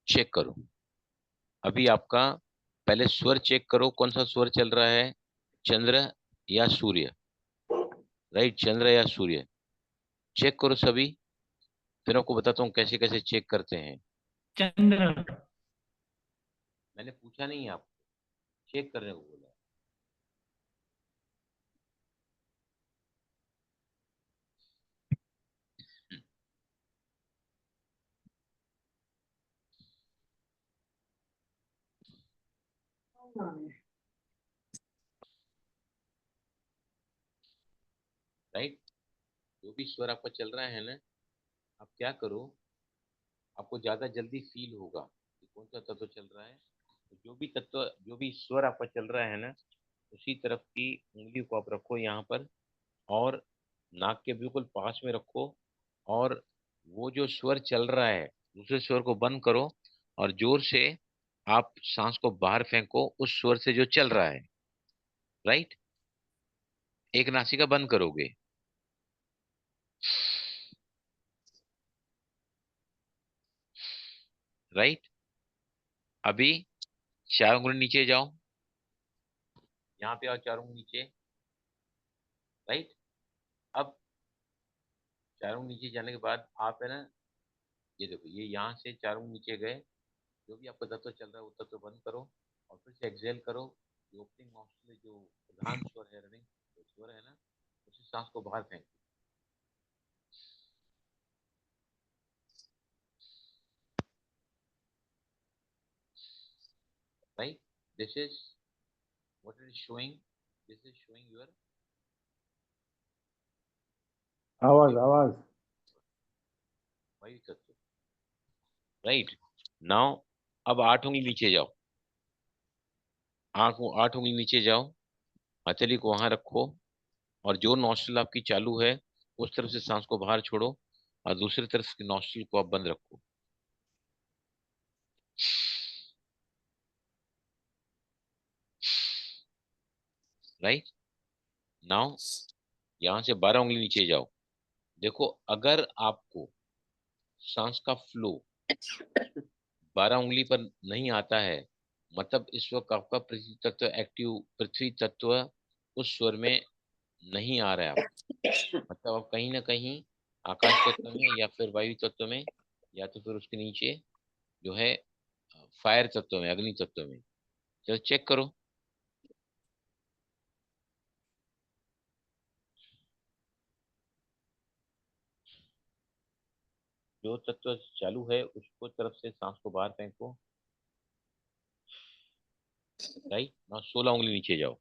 चेक करो। अभी आपका पहले स्वर चेक करो, कौन सा स्वर चल रहा है, चंद्र या सूर्य। राइट, चंद्र या सूर्य, चेक करो सभी। फिर आपको बताता हूँ कैसे कैसे चेक करते हैं। चंद्र। मैंने पूछा नहीं आपको, चेक करने को बोला। राइट, जो भी स्वर आपका चल रहा है ना, आप क्या करो, आपको ज्यादा जल्दी फील होगा कि कौन सा तत्व चल रहा है। तो जो भी स्वर आपका चल रहा है ना, उसी तरफ की उंगली को आप रखो यहाँ पर, और नाक के बिल्कुल पास में रखो, और वो जो स्वर चल रहा है दूसरे स्वर को बंद करो, और जोर से आप सांस को बाहर फेंको उस स्वर से जो चल रहा है। राइट, एक नासिका बंद करोगे, राइट। अभी 4 उंगली नीचे जाओ, यहाँ पे आओ, 4 उंगली नीचे। राइट, अब 4 उंगली नीचे जाने के बाद आप है ना, ये देखो, ये यहाँ से 4 उंगली नीचे गए, जो भी आपका तत्व चल रहा है वो तत्व बंद करो, और फिर से एक्सहेल करो। जो ओपनिंग नॉस्ट्रल जो प्रधान स्वर है, रनिंग स्वर है ना, उसी सांस को बाहर फेंको। Right, this is what it is showing, this is showing your आवाज आवाज। वायु तत्व। राइट, नाउ अब 8 उंगली नीचे जाओ, 8 उंगली नीचे जाओ, हथेली को वहां रखो, और जो नॉस्ट्रल आपकी चालू है उस तरफ से सांस को बाहर छोड़ो, और दूसरी तरफ की नॉस्ट्रल को आप बंद रखो। राइट, नाउ यहाँ से 12 उंगली नीचे जाओ। देखो, अगर आपको सांस का फ्लो 12 उंगली पर नहीं आता है, मतलब इस वक्त आपका पृथ्वी तत्व एक्टिव, पृथ्वी तत्व उस स्वर में नहीं आ रहा है आपको, मतलब आप कहीं ना कहीं आकाश तत्व में या फिर वायु तत्व में, या तो फिर उसके नीचे जो है फायर तत्व में, अग्नि तत्व में। चलो चेक करो। जो तत्व चालू है उसको तरफ से सांस को बाहर फेंको। राइट, ना 16 उंगली नीचे जाओ।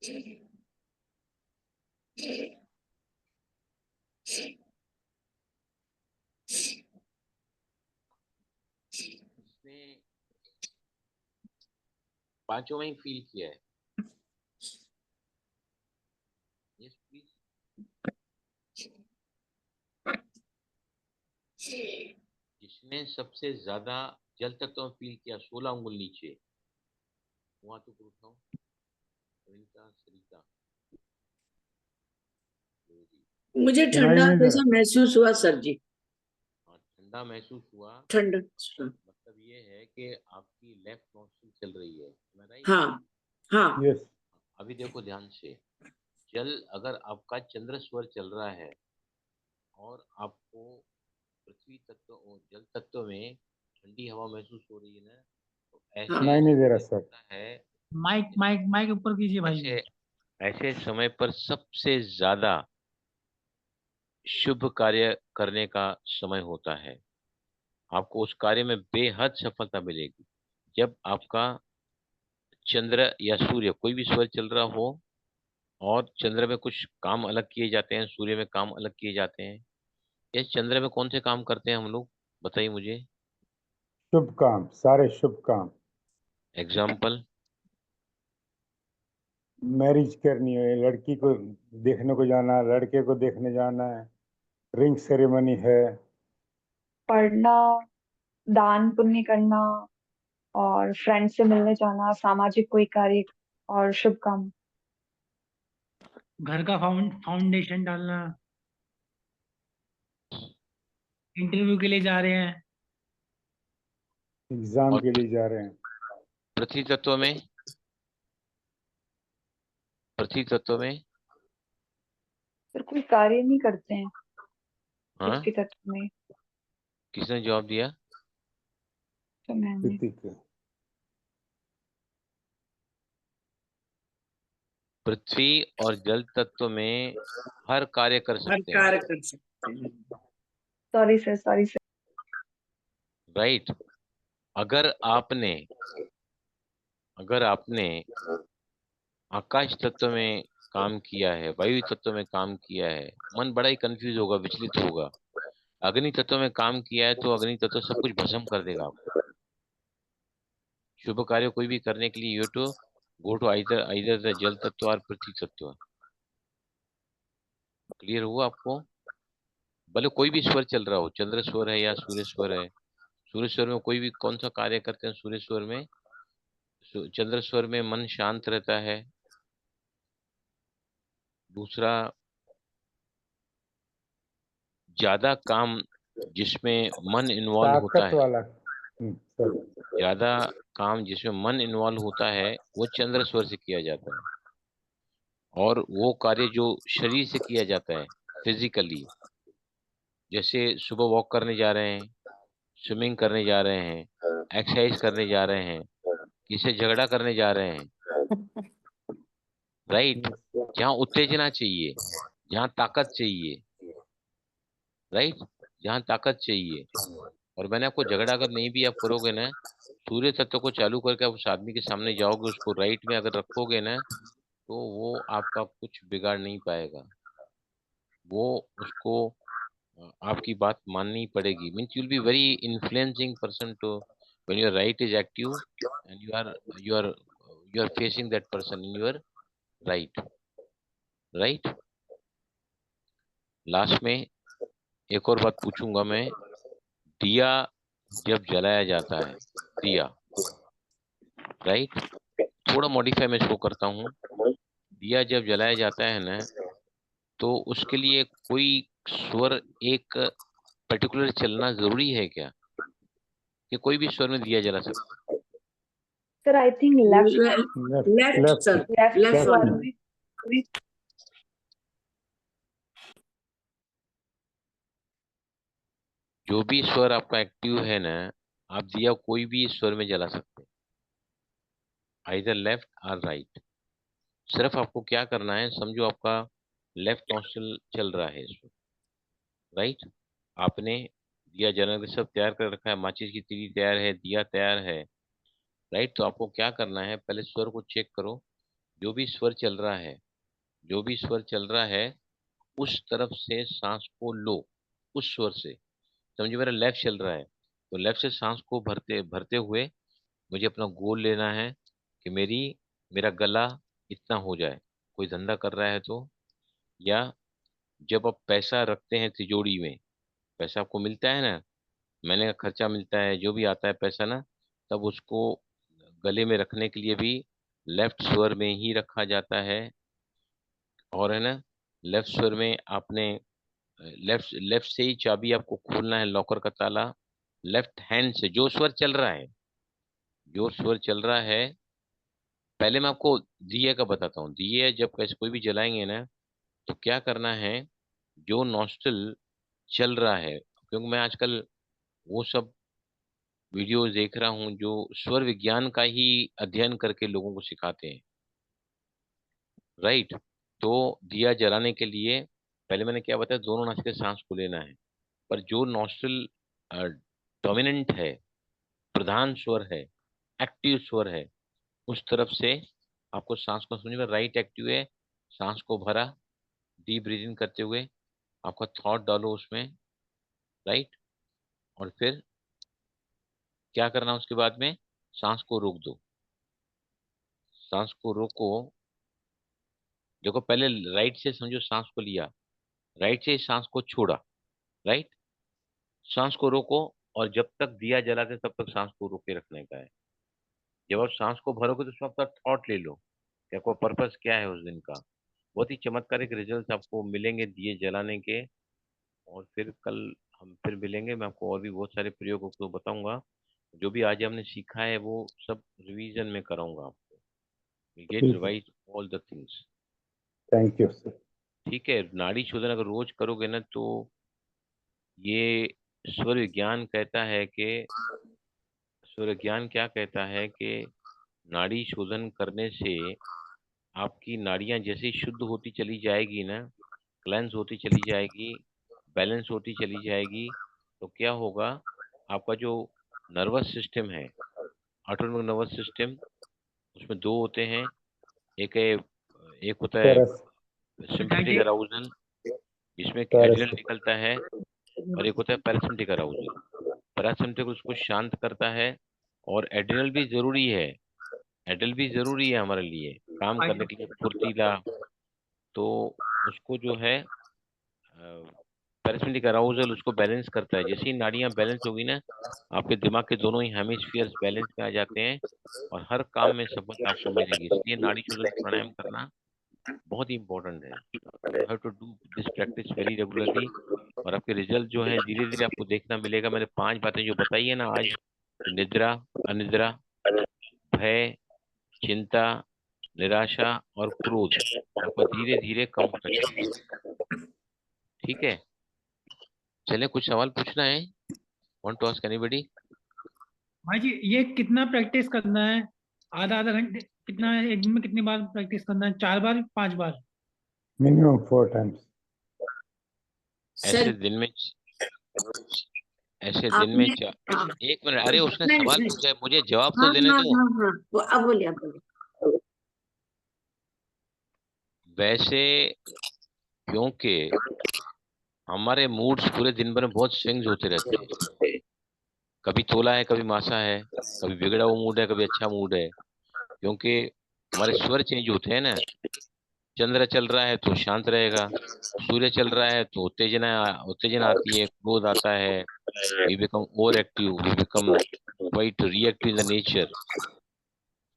इसने पांचों में ही फील किया है। Yes please. जिसने सबसे ज्यादा जल तत्व में फील किया 16 अंगुल नीचे, वहां तो उठाओ। सरिता सरिता मुझे सुनाई ठंडा नहीं दे जैसा रहा। महसूस हुआ सर जी। हाँ, ठंडा महसूस हुआ। ठंडा। मतलब ये है कि आपकी लेफ्ट नोस्ट्रिल चल रही है, राइट? हाँ हाँ। यस। अभी देखो ध्यान से, जल अगर आपका चंद्र स्वर चल रहा है और आपको पृथ्वी तत्व और जल तत्व में ठंडी हवा महसूस हो रही है ना, तो ऐसे सुनाई नहीं दे रहा समय सर। होता है। माइक माइक माइक ऊपर कीजिए भाई जी। ऐसे ऐसे समय पर सबसे ज्यादा शुभ कार्य करने का समय होता है। आपको उस कार्य में बेहद सफलता मिलेगी जब आपका चंद्र या सूर्य कोई भी स्वर चल रहा हो और चंद्र में कुछ काम अलग किए जाते हैं, सूर्य में काम अलग किए जाते हैं। ये चंद्र में कौन से काम करते हैं हम लोग, बताइए मुझे। शुभ काम, सारे शुभ काम। एग्जाम्पल। मैरिज करनी है, लड़की को देखने को जाना, लड़के को देखने जाना है, रिंग सेरेमनी है। पढ़ना, दान पुण्य करना, और फ्रेंड से मिलने जाना, सामाजिक कोई कार्य और शुभ काम। घर का फाउंडेशन डालना, इंटरव्यू के लिए जा रहे हैं। एग्जाम और के लिए जा रहे हैं। पृथ्वी तत्व में, पृथ्वी तत्व में फिर कोई कार्य नहीं करते हैं हाँ, पृथ्वी तत्व में। किसने जवाब दिया? तो मैंने तिथि के। पृथ्वी और जल तत्व में हर कार्य कर हर सकते हैं, कार्य कर सकते हैं। Sorry sir, sorry sir. Right? अगर आपने अगर आपने आकाश तत्व में काम किया है, वायु तत्व में काम किया है, मन बड़ा ही कंफ्यूज होगा, विचलित होगा। अग्नि तत्व में काम किया है तो अग्नि तत्व सब कुछ भस्म कर देगा आपको। शुभ कार्य कोई भी करने के लिए you to go to either the jal tattva और पृथ्वी तत्व। क्लियर हुआ आपको? भले कोई भी स्वर चल रहा हो, चंद्र स्वर है या सूर्य स्वर है। सूर्य स्वर में कोई भी कौन सा कार्य करते हैं? सूर्य स्वर में, चंद्र स्वर में मन शांत रहता है। दूसरा, ज्यादा काम जिसमें मन इन्वॉल्व होता ताकत है, वाला। सर। ज्यादा काम जिसमें मन इन्वॉल्व होता है वो चंद्र स्वर से किया जाता है। और वो कार्य जो शरीर से किया जाता है, फिजिकली, जैसे सुबह वॉक करने जा रहे हैं, स्विमिंग करने जा रहे हैं, एक्सरसाइज करने जा रहे हैं, किसी से झगड़ा करने जा रहे हैं, राइट? जहाँ उत्तेजना चाहिए, जहाँ ताकत चाहिए, राइट, जहाँ ताकत चाहिए। और मैंने आपको, झगड़ा अगर नहीं भी आप करोगे ना, सूर्य तत्व को चालू करके आप उस आदमी के सामने जाओगे, उसको राइट में अगर रखोगे ना, तो वो आपका कुछ बिगाड़ नहीं पाएगा। वो उसको आपकी बात माननी पड़ेगी। Means you will be very influencing person to when your right is active and you are facing that person in your right. Right? Last में एक और बात पूछूंगा मैं। दिया जब जलाया जाता है, दिया, राइट, थोड़ा मॉडिफाई मैं इसको करता हूँ। दिया जब जलाया जाता है ना, तो उसके लिए कोई स्वर एक पर्टिकुलर चलना जरूरी है क्या, कि कोई भी स्वर में दिया जला सकता है? Sir I think left left left left sir, left left left वाला। में। में। जो भी स्वर आपका एक्टिव है ना, आप दिया कोई भी स्वर में जला सकते हैं, आइदर लेफ्ट और राइट। सिर्फ आपको क्या करना है, समझो आपका लेफ्ट नॉस्ट्रिल चल रहा है इसमें, राइट? आपने दिया जलाने के सब तैयार कर रखा है, माचिस की तीली तैयार है, दिया तैयार है, राइट? तो आपको क्या करना है, पहले स्वर को चेक करो जो भी स्वर चल रहा है, जो भी स्वर चल रहा है उस तरफ से सांस को लो, उस स्वर से। समझो मेरा लेफ्ट चल रहा है तो लेफ्ट से सांस को भरते भरते हुए मुझे अपना गोल लेना है कि मेरा गला इतना हो जाए। कोई धंधा कर रहा है तो, या जब आप पैसा रखते हैं तिजोरी में, पैसा आपको मिलता है ना, महीने का खर्चा मिलता है, जो भी आता है पैसा ना, तब उसको गले में रखने के लिए भी लेफ्ट स्वर में ही रखा जाता है। और है ना, लेफ्ट स्वर में आपने लेफ्ट लेफ्ट से ही चाबी आपको खोलना है लॉकर का ताला, लेफ्ट हैंड से। जो स्वर चल रहा है, जो स्वर चल रहा है, पहले मैं आपको दिए का बताता हूँ। दिए जब कैसे कोई भी जलाएंगे ना, तो क्या करना है, जो नॉस्टल चल रहा है, क्योंकि मैं आजकल वो सब वीडियोस देख रहा हूँ जो स्वर विज्ञान का ही अध्ययन करके लोगों को सिखाते हैं, राइट। तो दिया जलाने के लिए पहले मैंने क्या बताया, दोनों नाक से सांस को लेना है, पर जो नॉस्ट्रल डोमिनेंट है, प्रधान स्वर है, एक्टिव स्वर है, उस तरफ से आपको सांस को समझ में, राइट एक्टिव है, सांस को भरा, डीप ब्रीदिंग करते हुए आपका थॉट डालो उसमें, राइट। और फिर क्या करना उसके बाद में, सांस को रोक दो, सांस को रोको। देखो पहले राइट से समझो सांस को लिया, राइट से सांस को छोड़ा, राइट। सांस को रोको, और जब तक दिया जलाते तब तक सांस को रोके रखने का है। जब आप सांस को भरोगे तो उसमें आपका थॉट ले लो कि आपको पर्पस क्या है उस दिन का। बहुत ही चमत्कारिक रिजल्ट आपको मिलेंगे दिए जलाने के। और फिर कल हम फिर मिलेंगे, मैं आपको और भी बहुत सारे प्रयोग को बताऊंगा। जो भी आज हमने सीखा है वो सब रिवीजन में कराऊंगा आपको। गेट ठीक है, revise all the things. Thank you sir. ठीक है, नाड़ी शोधन अगर रोज करोगे ना, तो ये स्वर विज्ञान कहता है कि, स्वर विज्ञान क्या कहता है कि नाड़ी शोधन करने से आपकी नाड़ियां जैसे ही शुद्ध होती चली जाएगी ना, क्लेंस होती चली जाएगी, बैलेंस होती चली जाएगी, तो क्या होगा, आपका जो नर्वस सिस्टम है, ऑटोनोमिक नर्वस सिस्टम, उसमें दो होते हैं। एक है, एक होता है पैरस सिंपैथेटिक अराउजल, जिसमें पैरस एड्रिनल निकलता है, और एक होता है पैरासिम्पैथेटिक अराउजल। पैरासिम्पैथेटिक उसको शांत करता है, और एड्रिनल भी जरूरी है, एड्रिनल भी जरूरी है हमारे लिए काम करने के लिए, फुर्तीला। तो उसको जो है पैरासिम्पैथेटिक अराउजल उसको बैलेंस करता है। जैसे ही नाड़ियां बैलेंस होगी ना, आपके दिमाग के दोनों ही हेमिस्फीयर्स बैलेंस में आ जाते हैं, और हर काम में सफलता आपको मिलेगी। इसलिए नाड़ी शोधन प्राणायाम करना बहुत ही इंपॉर्टेंट है। You have to do this practice very regularly, और आपके रिजल्ट जो है धीरे धीरे आपको देखना मिलेगा। मैंने 5 बातें जो बताई है ना आज, निद्रा, अनिद्रा, भय, चिंता, निराशा और क्रोध, आपको धीरे धीरे कम होता चलेगा। ठीक है, चलिए कुछ सवाल पूछना है, वांट टू आस्क एनीबॉडी? भाई जी ये कितना प्रैक्टिस करना है? आधा आधा घंटे कितना है? एक दिन में कितनी बार प्रैक्टिस करना है? 4 बार, 5 बार? Minimum 4 times। ऐसे सर दिन में, ऐसे दिन में आपने एक मिनट, अरे उसने नहीं, सवाल नहीं, पूछा है, मुझे जवाब हाँ तो देने हाँ दो। हाँ हाँ अब बोलिए, अब बोलिए। वैसे क्योंकि हमारे मूड्स पूरे दिन भर में बहुत स्विंग्स होते रहते हैं, कभी तोला है, कभी मासा है, कभी बिगड़ा हुआ मूड है, कभी अच्छा मूड है, क्योंकि हमारे स्वर चेंज होते हैं ना। चंद्र चल रहा है तो शांत रहेगा, सूर्य चल रहा है तो उत्तेजना आती है, क्रोध आता है, we become over active, we become quite reactive in the nature.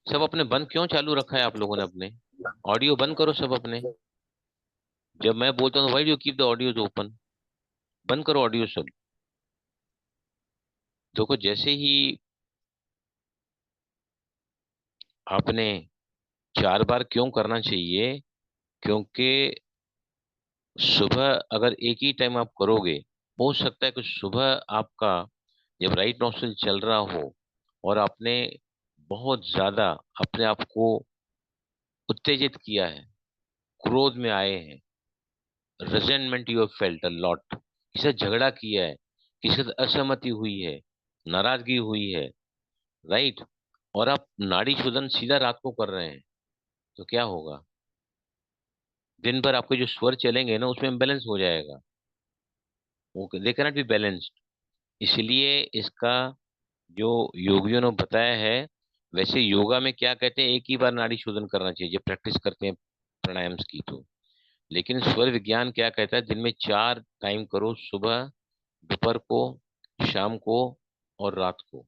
सब अपने बंद क्यों चालू रखा है आप लोगों ने? अपने ऑडियो बंद करो सब अपने। जब मैं बोलता हूँ why do keep the audio open, बंद करो ऑडियो सब। देखो जैसे ही आपने 4 बार क्यों करना चाहिए, क्योंकि सुबह अगर एक ही टाइम आप करोगे, हो सकता है कि सुबह आपका जब राइट नॉस्ट्रिल चल रहा हो और आपने बहुत ज्यादा अपने आप को उत्तेजित किया है, क्रोध में आए हैं, resentment you have felt a lot, किसी से झगड़ा किया है, किसी से असहमति हुई है, नाराजगी हुई है, राइट, और आप नाड़ी शोधन सीधा रात को कर रहे हैं, तो क्या होगा, दिन भर आपके जो स्वर चलेंगे ना उसमें इम्बैलेंस हो जाएगा, वो दे कैनॉट बी बैलेंस्ड। इसलिए इसका जो योगियों ने बताया है, वैसे योगा में क्या कहते हैं, एक ही बार नाड़ी शोधन करना चाहिए जब प्रैक्टिस करते हैं प्राणायाम्स की तो। लेकिन स्वर विज्ञान क्या कहता है, दिन में 4 टाइम करो, सुबह, दोपहर को, शाम को और रात को।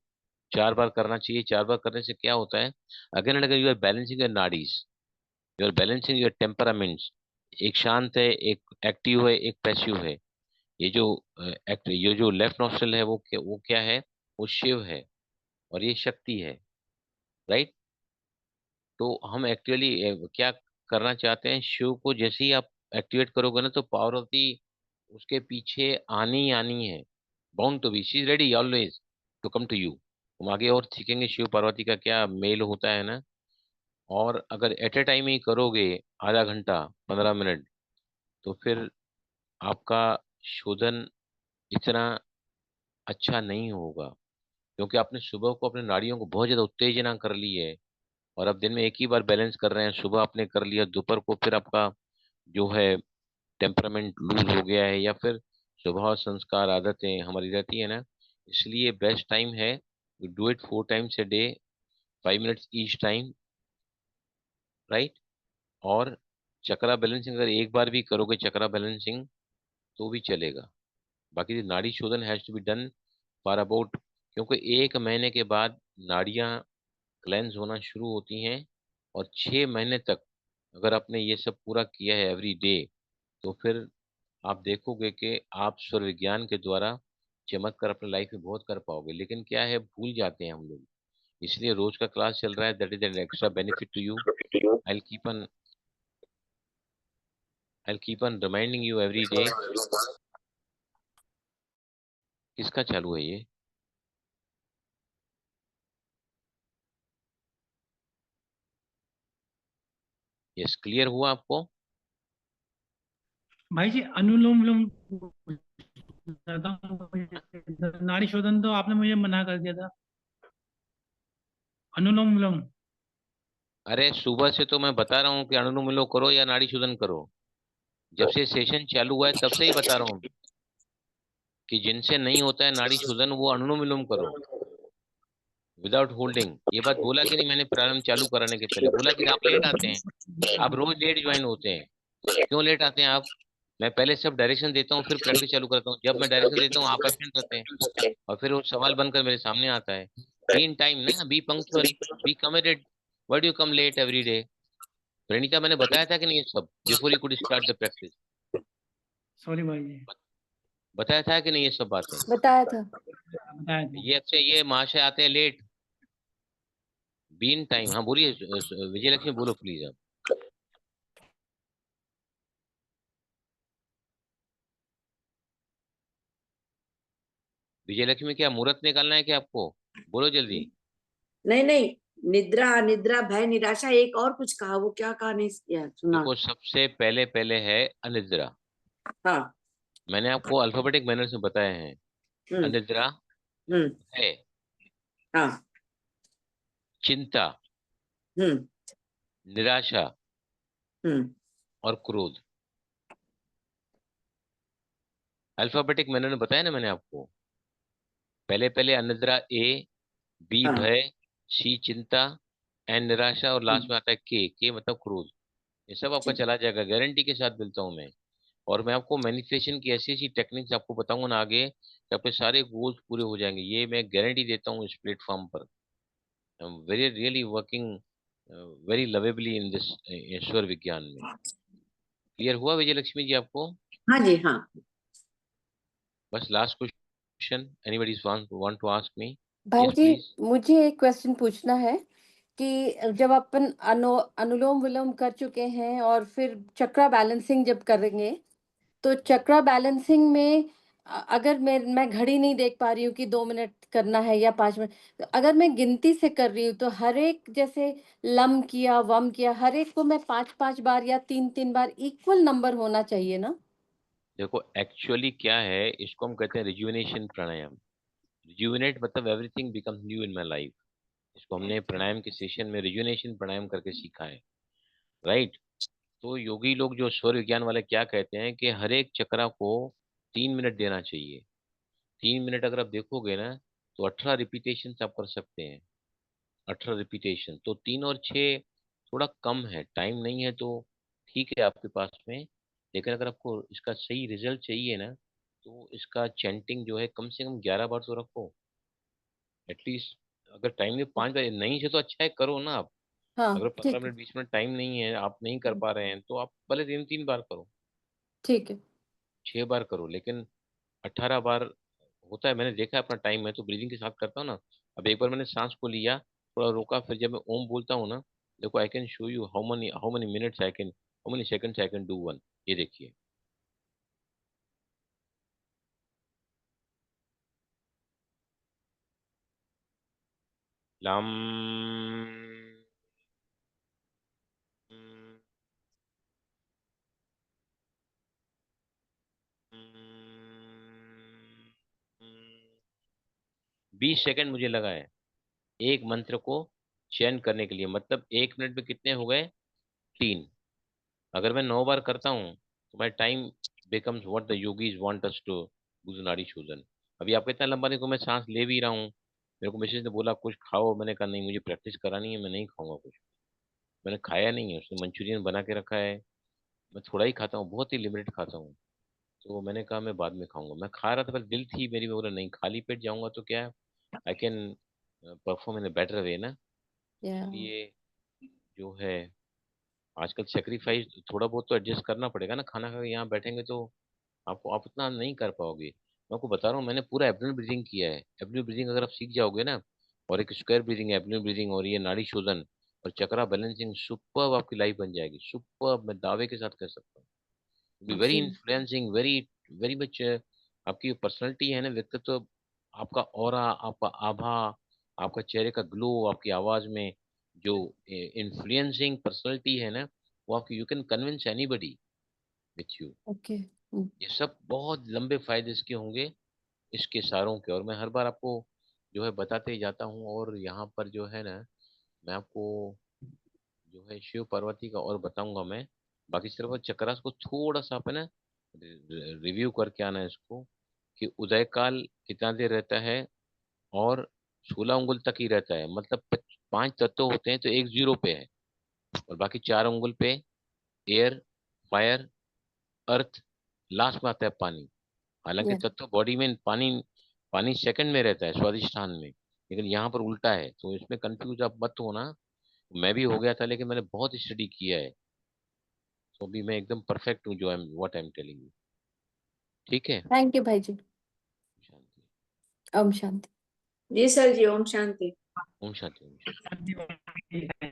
4 बार करना चाहिए। 4 बार करने से क्या होता है, again and again you are balancing your nadis, you are balancing your temperaments. एक शांत है, एक एक्टिव है, एक पैसिव है। ये जो लेफ्ट नॉस्ट्रल है वो क्या है, वो शिव है और ये शक्ति है, राइट। तो हम एक्चुअली क्या करना चाहते हैं, शिव को जैसे ही आप एक्टिवेट करोगे ना तो पार्वती उसके पीछे आनी ही आनी है, bound to be, she is ready always to come to you. हम आगे और सीखेंगे शिव पार्वती का क्या मेल होता है ना। और अगर एट ए टाइम ही करोगे आधा घंटा 15 मिनट, तो फिर आपका शोधन इतना अच्छा नहीं होगा, क्योंकि आपने सुबह को अपने नाड़ियों को बहुत ज्यादा उत्तेजना कर ली है और अब दिन में एक ही बार बैलेंस कर रहे हैं। सुबह आपने कर लिया, दोपहर को फिर आपका जो है टेम्परामेंट लूज हो गया है, या फिर स्वभाव संस्कार आदतें हमारी रहती है ना। इसलिए बेस्ट टाइम है, do it 4 times a day, 5 minutes each time, right. और चक्रा बैलेंसिंग अगर एक बार भी करोगे चक्रा बैलेंसिंग तो भी चलेगा। बाकी nadi shodhan has to be done for about, क्योंकि 1 महीने के बाद नाड़ियां क्लेंस होना शुरू होती हैं, और 6 महीने तक अगर आपने ये सब पूरा किया है एवरी डे, तो फिर आप देखोगे कि आप स्वर विज्ञान के द्वारा चमत्कार अपने लाइफ में बहुत कर पाओगे। लेकिन क्या है, भूल जाते हैं हम लोग, इसलिए रोज का क्लास चल रहा है, that is an extra benefit to you. I keep on I keep on reminding you every day. किसका चालू है ये? यस, क्लियर हुआ आपको? भाई जी अनुलोम विलोम करता हूँ। नाड़ी शोधन तो आपने मुझे मना कर दिया था। अनुलोम विलोम। अरे सुबह से तो मैं बता रहा हूँ कि अनुलोम विलोम करो या नाड़ी शोधन करो। जब से सेशन चालू हुआ है तब से ही बता रहा हूँ कि जिनसे नहीं होता है नाड़ी शोधन वो अनुलोम विलोम करो विदाउट होल्डिंग। ये बात बोला कि नहीं मैंने, प्रारंभ चालू कराने के पहले बोला कि आप लेट आते हैं, आप रोज लेट ज्वाइन होते हैं। क्यों लेट आते हैं आप? मैं पहले सब डायरेक्शन देता हूँ फिर प्रैक्टिस चालू करता हूँ। जब मैं डायरेक्शन देता हूँ आप एब्सेंट रहते हैं और फिर वो सवाल बनकर मेरे सामने आता है। बी इन टाइम ना, be punctual, be committed. Why do you come late every day? Praneeta, मैंने बताया था कि नहीं ये सब before you could start the practice? Sorry भाई जी। बताया था कि नहीं ये सब बातें? बताया था। बताया था। ये अच्छे ये महाशय आते हैं लेट। B in time. हाँ बोलिए विजय लक्ष्मी, बोलो प्लीज आप। विजय लक्ष्मी, क्या मुहूर्त निकालना है क्या आपको? बोलो जल्दी। नहीं नहीं, निद्रा निद्रा भय निराशा, एक और कुछ कहा, वो क्या कहा नहीं किया सुना। देखो सबसे पहले पहले है अनिद्रा। हाँ। मैंने आपको अल्फाबेटिक मैनर से बताया है। हम्म। अनिद्रा हम्म। है, हाँ। चिंता, हम्म। निराशा हम्म। और क्रोध। अल्फाबेटिक मैनर में बताया ना मैंने आपको। पहले पहले अनिद्रा ए, बी हाँ। भय, सी चिंता, एन निराशा और लास्ट हम्म, में आता है के मतलब क्रोध। ये सब आपका ठीक। चला जाएगा, गारंटी के साथ मिलता हूँ मैं। और मैं आपको मैनिफेस्टेशन की ऐसी ऐसी टेक्निक्स आपको बताऊंगा ना आगे कि आपके सारे गोल्स पूरे हो जाएंगे, ये मैं गारंटी देता हूँ इस प्लेटफॉर्म पर। I am very really working very lovably in this ईश्वर विज्ञान में। क्लियर हुआ विजय लक्ष्मी जी आपको? हाँ जी, हाँ। बस last question, anybody want to ask me? भाई यस जी प्लीज। मुझे एक क्वेश्चन पूछना है कि जब अपन अनुलोम विलोम कर चुके हैं और फिर चक्रा बैलेंसिंग जब करेंगे, तो चक्रा बैलेंसिंग में अगर मैं घड़ी नहीं देख पा रही हूँ कि 2 मिनट करना है या 5 मिनट, तो अगर मैं गिनती से कर रही हूँ तो हर एक जैसे लम किया वम किया हर एक को मैं 5 5 बार या 3 3 बार इक्वल नंबर होना चाहिए ना? देखो एक्चुअली क्या है, इसको हम कहते हैं रिजुविनेशन प्राणायाम। रिजुविनेट मतलब everything becomes new in my life. इसको हमने प्राणायाम के सेशन में रिजुविनेशन प्राणायाम करके सीखा है। राइट। तो योगी लोग जो स्वर विज्ञान वाले क्या कहते हैं कि हर एक चक्रा को 3 मिनट देना चाहिए। 3 मिनट अगर आप देखोगे ना तो 18 रिपीटेशन आप कर सकते हैं। 18 रिपीटेशन तो 3 और 6 थोड़ा कम है, टाइम नहीं है तो ठीक है आपके पास में। लेकिन अगर आपको इसका सही रिजल्ट चाहिए ना तो इसका चैंटिंग जो है कम से कम 11 बार तो रखो एटलीस्ट। अगर टाइम में 5 बार नहीं है तो अच्छा है, करो ना आप। हाँ अगर 15 ठीक है। मिनट 20 मिनट टाइम नहीं है, आप नहीं कर पा रहे हैं तो आप भले 3 3 बार करो, ठीक है। 6 बार करो, लेकिन 18 बार होता है। मैंने देखा है, अपना टाइम है तो ब्रीदिंग के साथ करता हूँ ना। अब एक बार मैंने सांस को लिया, थोड़ा रोका, फिर जब मैं ओम बोलता हूँ ना, देखो I can show you how many minutes I can, how many seconds I can do one. ये देखिए। लम हम्म, 20 सेकंड मुझे लगा है एक मंत्र को चयन करने के लिए। मतलब 1 मिनट में कितने हो गए? 3। अगर मैं 9 बार करता हूँ तो my time becomes what the yogis want us to do nadi shodhan. अभी आपको इतना लंबा देखो, मैं सांस ले भी रहा हूँ। मेरे को मिसेज ने बोला कुछ खाओ, मैंने कहा नहीं, मुझे प्रैक्टिस करानी है, मैं नहीं खाऊंगा कुछ। मैंने खाया नहीं है, उसने मंचूरियन बना के रखा है, मैं थोड़ा ही खाता हूँ, बहुत ही लिमिटेड खाता हूँ। तो मैंने कहा मैं बाद में खाऊंगा। मैं खा रहा था पर दिल थी मेरी, मैं बोला नहीं, खाली पेट जाऊंगा तो क्या I can perform in a better way ना। या इसलिए जो है आजकल सेक्रीफाइस थोड़ा बहुत तो एडजस्ट करना पड़ेगा ना। खाना खा के यहाँ बैठेंगे तो आपको, आप उतना नहीं कर पाओगे। मैं आपको बता रहा हूँ, मैंने पूरा एब्डोमेन ब्रीदिंग किया है। एब्डोमेन ब्रीदिंग अगर आप सीख जाओगे ना, और एक स्क्वायर ब्रीदिंग, एब्डोमेन ब्रीदिंग और ये नाड़ी शोधन और चक्रा बैलेंसिंग, सुपर्ब आपकी लाइफ बन जाएगी। सुपर्ब, मैं दावे के साथ कह सकता हूँ। बी वेरी जी। Influencing, very very much. आपकी पर्सनैलिटी है ना, व्यक्तित्व, आपका ऑरा, आपका आभा, आपका चेहरे का ग्लो, आपकी आवाज में जो इन्फ्लुएंसिंग पर्सनैलिटी है ना, वो आपकी, you can convince anybody with you. Okay. ये सब बहुत लंबे फायदे इसके होंगे, इसके सारों के। और मैं हर बार आपको जो है बताते ही जाता हूँ। और यहाँ पर जो है ना, मैं आपको जो है शिव पार्वती का और बताऊंगा मैं। बाकी सिर्फ चक्रास को थोड़ा सा आप है ना रिव्यू करके आना है इसको, कि उदय काल कितना देर रहता है, और 16 उंगल तक ही रहता है। मतलब 5 तत्व होते हैं तो एक जीरो पे है, और बाकी 4 उंगल पे एयर, फायर, अर्थ, लास्ट में आता है पानी। हालांकि या तत्व बॉडी में पानी, पानी सेकंड में रहता है स्वादिष्ठान में, लेकिन यहाँ पर उल्टा है। तो इसमें कंफ्यूज आप मत होना। मैं भी हो गया था, लेकिन मैंने बहुत स्टडी किया है, तो अभी मैं एकदम परफेक्ट हूँ जो I am, what I am telling you. ठीक है। थैंक यू भाई जी। शांति। ओम शांति। जी सर जी, ओम शांति। ओम शांति, ओम शांति। शांति वाली है।